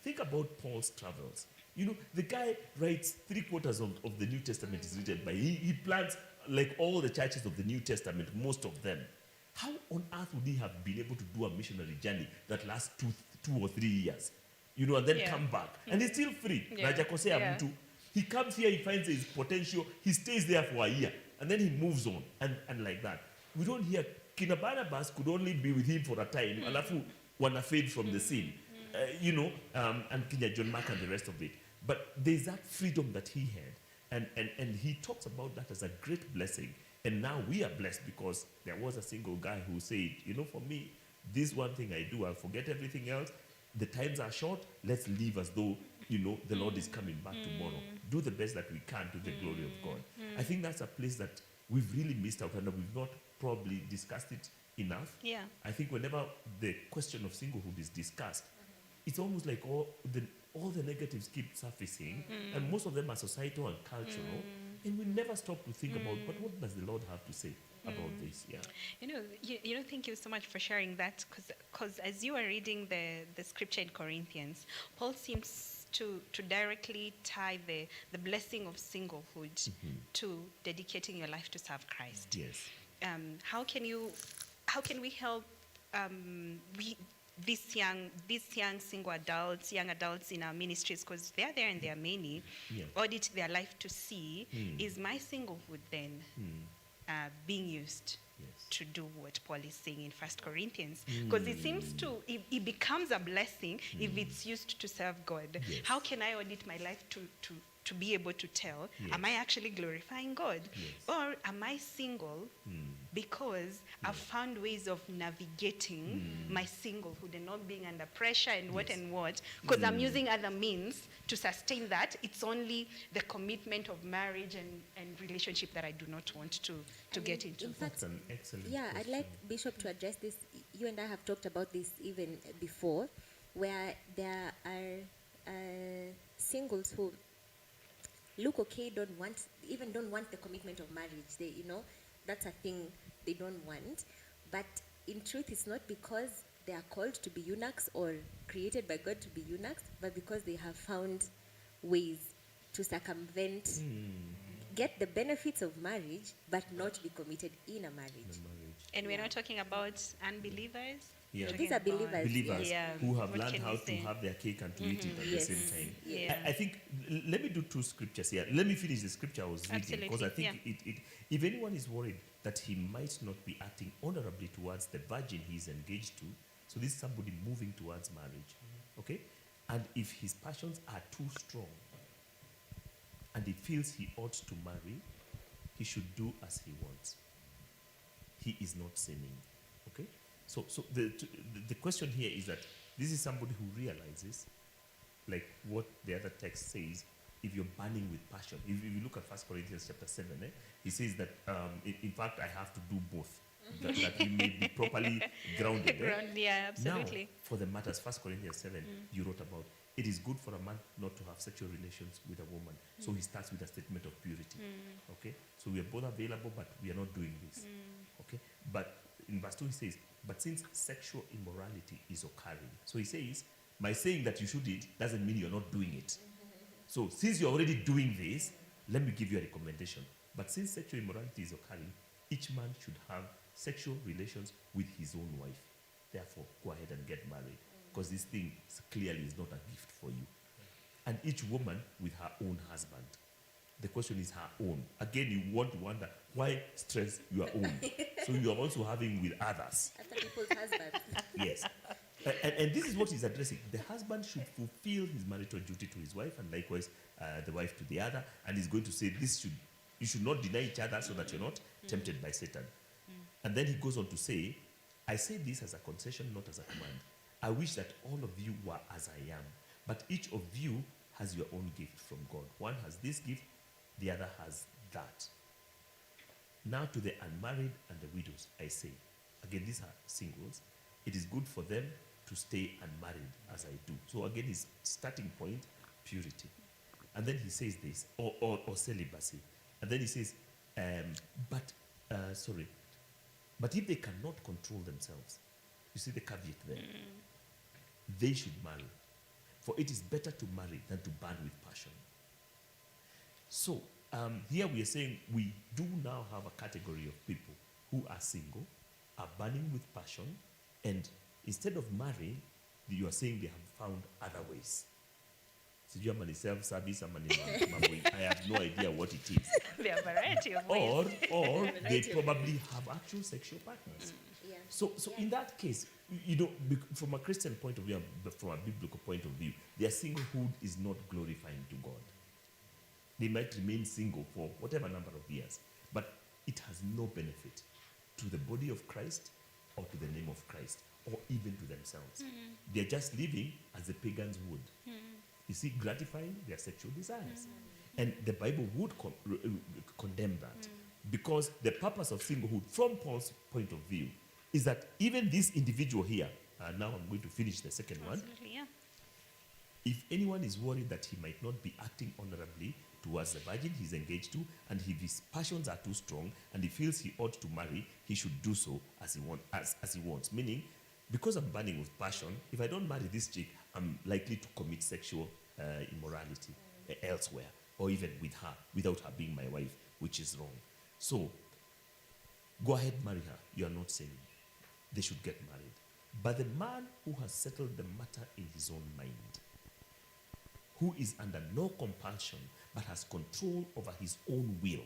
think about Paul's travels. You know, the guy writes 3/4 of the New Testament is written by, he plants like all the churches of the New Testament, most of them. How on earth would he have been able to do a missionary journey that lasts two or 3 years? You know, and then come back. And he's still free. Yeah. Hajakosea Yeah. mtu. He comes here, he finds his potential, he stays there for a year, and then he moves on, and like that. We don't hear, Kina Barnabas could only be with him for a time, alafu wana fade from the scene. You know, and Kenya John Mark and the rest of it. But there's that freedom that he had. And he talks about that as a great blessing. And now we are blessed because there was a single guy who said, you know, for me, this one thing I do, I'll forget everything else. The times are short. Let's live as though, you know, the Lord is coming back tomorrow. Do the best that we can to the glory of God. I think that's a place that we've really missed out and we've not probably discussed it enough. Yeah. I think whenever the question of singlehood is discussed, it's almost like all the negatives keep surfacing, and most of them are societal and cultural, and we never stop to think about, but what does the Lord have to say about this? Yeah. You know, thank you so much for sharing that, because as you are reading the scripture in Corinthians, Paul seems to directly tie the blessing of singlehood to dedicating your life to serve Christ. Yes. How can we help these young single adults, young adults in our ministries, because they're there and there are many, audit their life to see, is my singlehood then being used to do what Paul is saying in 1 Corinthians? Because it seems it becomes a blessing if it's used to serve God. Yes. How can I audit my life to be able to tell, am I actually glorifying God? Yes. Or am I single because I've found ways of navigating my singlehood and not being under pressure and what Yes. and what, because I'm using other means to sustain that. It's only the commitment of marriage and relationship that I do not want to get into. In fact, That's an excellent yeah, I'd question. like Bishop to address this. You and I have talked about this even before, where there are singles who look okay, don't want the commitment of marriage. They, that's a thing they don't want. But in truth, it's not because they are called to be eunuchs or created by God to be eunuchs, but because they have found ways to circumvent, get the benefits of marriage, but not be committed in a marriage. And we're not talking about unbelievers. Yeah. We're These talking are about- believers. Believers Yeah. who have What learned can how we to say? have their cake and to eat it at Yes. the same time. Yeah. I think, let me do two scriptures here. Let me finish the scripture I was reading, because I think if anyone is worried that he might not be acting honorably towards the virgin he is engaged to, so this is somebody moving towards marriage, okay? And if his passions are too strong and he feels he ought to marry, he should do as he wants. He is not sinning, okay? So the question here is that this is somebody who realizes, like what the other text says, if you're burning with passion. If you look at 1 Corinthians chapter 7, he says that, in fact, I have to do both, that we may be properly grounded. Yeah, absolutely. Now, for the matters, 1 Corinthians 7, you wrote about, it is good for a man not to have sexual relations with a woman. So he starts with a statement of purity. Okay? So we are both available, but we are not doing this. Okay? But in verse 2 he says, but since sexual immorality is occurring. So he says, by saying that you should eat doesn't mean you're not doing it. So since you're already doing this, let me give you a recommendation. But since sexual immorality is occurring, each man should have sexual relations with his own wife. Therefore, go ahead and get married. Because this thing clearly is not a gift for you. And each woman with her own husband. The question is her own. Again, you want to wonder, why stress your own? So you are also having with others. After people's husbands. Yes. And this is what he's addressing. The husband should fulfill his marital duty to his wife, and likewise the wife to the other. And he's going to say, you should not deny each other so that you're not tempted by Satan. And then he goes on to say, I say this as a concession, not as a command. I wish that all of you were as I am. But each of you has your own gift from God. One has this gift, the other has that. Now to the unmarried and the widows, I say, again, these are singles, it is good for them to stay unmarried as I do. So again, his starting point, purity. And then he says this, or celibacy. And then he says, but if they cannot control themselves, you see the caveat there, they should marry. For it is better to marry than to burn with passion. So here we are saying we do now have a category of people who are single, are burning with passion, and instead of marrying, you are saying they have found other ways. Sijui ama ni self-service ama ni mambo. I have no idea what it is. There are a variety of ways. Or they probably have actual sexual partners. Yeah. So in that case, from a Christian point of view, from a biblical point of view, their singlehood is not glorifying to God. They might remain single for whatever number of years, but it has no benefit to the body of Christ or to the name of Christ or even to themselves. They're just living as the pagans would. You see, gratifying their sexual desires. And the Bible would condemn that because the purpose of singlehood, from Paul's point of view, is that even this individual here, and now I'm going to finish the second one, Absolutely, yeah. if anyone is worried that he might not be acting honorably towards the virgin he's engaged to, and if his passions are too strong and he feels he ought to marry, he should do so as he wants. Meaning, because I'm burning with passion, if I don't marry this chick, I'm likely to commit sexual immorality elsewhere, or even with her, without her being my wife, which is wrong. So, go ahead, marry her. You are not sinning. They should get married. But the man who has settled the matter in his own mind, who is under no compulsion, but has control over his own will,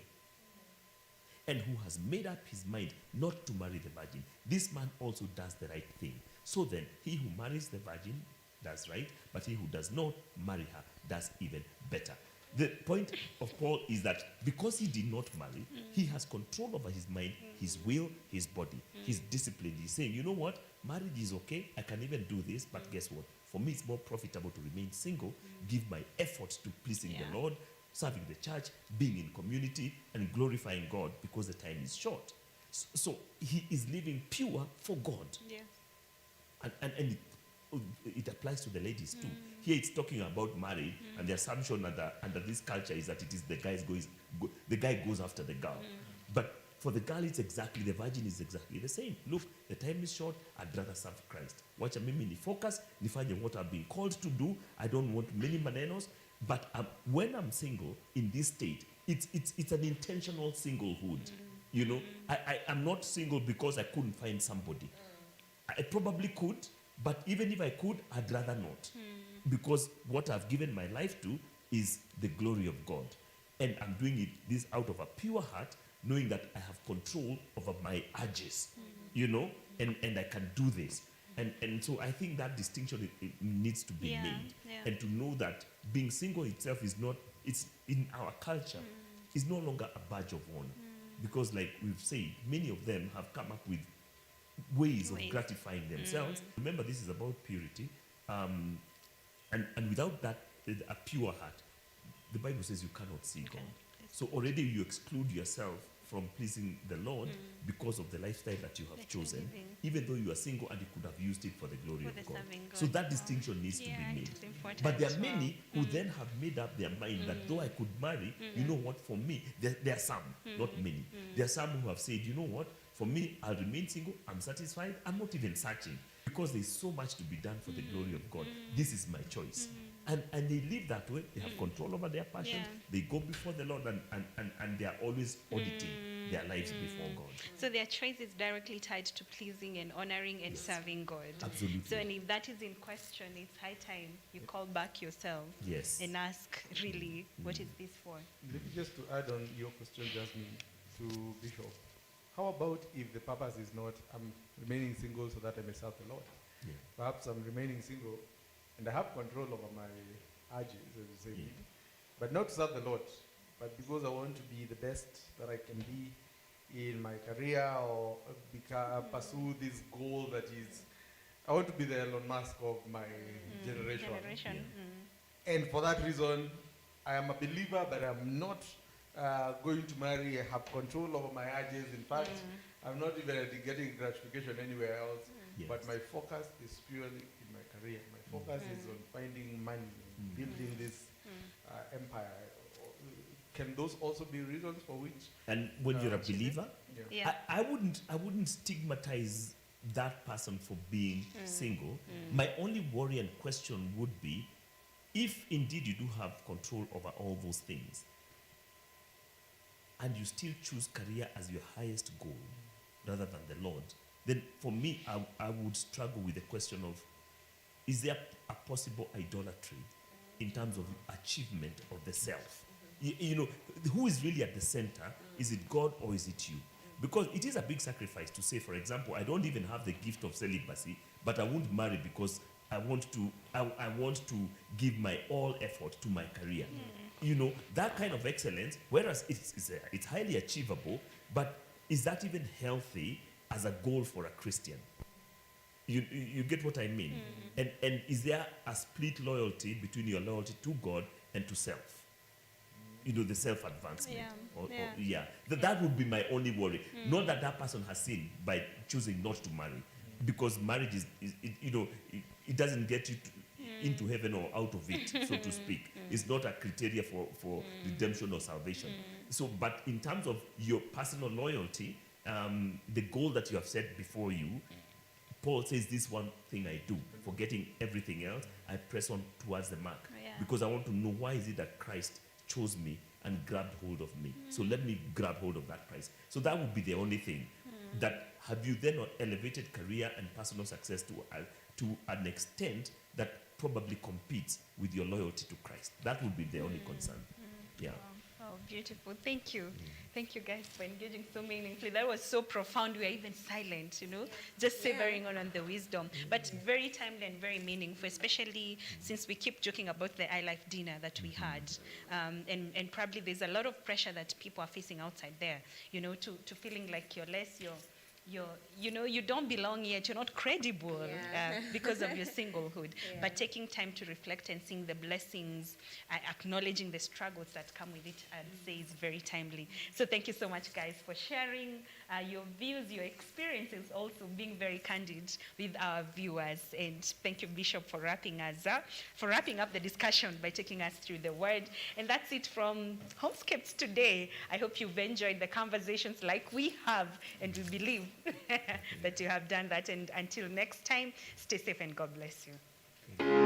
and who has made up his mind not to marry the virgin, this man also does the right thing. So then, he who marries the virgin does right, but he who does not marry her does even better. The point of Paul is that because he did not marry, he has control over his mind, his will, his body. He's disciplined. He's saying, you know what? Marriage is okay. I can even do this. But guess what? For me, it's more profitable to remain single, give my efforts to pleasing Yeah. the Lord, serving the church, being in community, and glorifying God because the time is short. So he is living pure for God. Yeah. And it applies to the ladies too. Here it's talking about marriage, and the assumption under this culture is that it is the guy goes after the girl. But for the girl, it's exactly, the virgin is exactly the same. Look, the time is short, I'd rather serve Christ. Wacha mimi ni focus, nifanye what I'm being called to do. I don't want many manenos. But when I'm single in this state, it's an intentional singlehood. You know, I'm not single because I couldn't find somebody. I probably could, but even if I could, I'd rather not. Because what I've given my life to is the glory of God. And I'm doing this out of a pure heart, knowing that I have control over my urges, you know, and I can do this. And so I think that distinction it needs to be Yeah, made. yeah. And to know that being single itself is not, it's in our culture, is no longer a badge of honor. Because like we've said, many of them have come up with ways of gratifying themselves. Remember, this is about purity. And without that, a pure heart, the Bible says you cannot see God. So already you exclude yourself from pleasing the Lord because of the lifestyle that you have That you're chosen, living. even though you are single and you could have used it for the glory For of the God. serving So God. that distinction needs to Yeah, be it made. is important But there as are well. many who then have made up their mind that though I could marry, you know what, for me, there are some, not many. There are some who have said, you know what, for me, I'll remain single, I'm satisfied, I'm not even searching. Because there's so much to be done for the glory of God. This is my choice. And they live that way. They have control over their passions. Yeah. They go before the Lord and they are always auditing their lives before God. So their choice is directly tied to pleasing and honoring and serving God. Absolutely. So and if that is in question, it's high time you call back yourself Yes. and ask, really, what is this for? Maybe just to add on your question, Jasmine, to Bishop. How about if the purpose is not, I'm remaining single so that I may serve the Lord? Yeah. Perhaps I'm remaining single and I have control over my urges, as you say, but not to serve the Lord, but because I want to be the best that I can be in my career or pursue this goal that is, I want to be the Elon Musk of my generation. And for that reason, I am a believer, but I'm not going to marry. I have control over my urges. In fact, I'm not even getting gratification anywhere else. Yes. But my focus is purely in my career. My focus is on finding money, building this empire. Can those also be reasons for which? And when you're a believer, Yeah. Yeah. I wouldn't stigmatize that person for being single. My only worry and question would be if indeed you do have control over all those things and you still choose career as your highest goal rather than the Lord, then for me, I would struggle with the question of, is there a possible idolatry in terms of achievement of the self? You know, who is really at the center? Is it God or is it you? Because it is a big sacrifice to say, for example, I don't even have the gift of celibacy, but I won't marry because I want to give my all effort to my career. You know, that kind of excellence, whereas it's highly achievable, but is that even healthy as a goal for a Christian? You get what I mean? And is there a split loyalty between your loyalty to God and to self? You know, the self-advancement. That would be my only worry. Not that that person has sinned by choosing not to marry. Because marriage it doesn't get you into heaven or out of it, so to speak. It's not a criteria for redemption or salvation. So, but in terms of your personal loyalty, the goal that you have set before you, Paul says this one thing I do, forgetting everything else, I press on towards the mark. Because I want to know why is it that Christ chose me and grabbed hold of me. So let me grab hold of that prize. So that would be the only thing. That have you then elevated career and personal success to an extent that probably competes with your loyalty to Christ? That would be the only concern. Yeah. Oh, beautiful. Thank you. Thank you guys for engaging so meaningfully. That was so profound. We are even silent, just savoring on the wisdom. But very timely and very meaningful, especially since we keep joking about the iLife dinner that we had. And probably there's a lot of pressure that people are facing outside there, to feeling like you're less, you don't belong yet, you're not credible because of your singlehood. Yeah. But taking time to reflect and seeing the blessings, acknowledging the struggles that come with it, I'd say is very timely. So thank you so much, guys, for sharing your views, your experiences, also being very candid with our viewers. And thank you, Bishop, for wrapping up the discussion by taking us through the word. And that's it from Homescapes today. I hope you've enjoyed the conversations like we have, and we believe that you have done that. And until next time, stay safe and God bless you.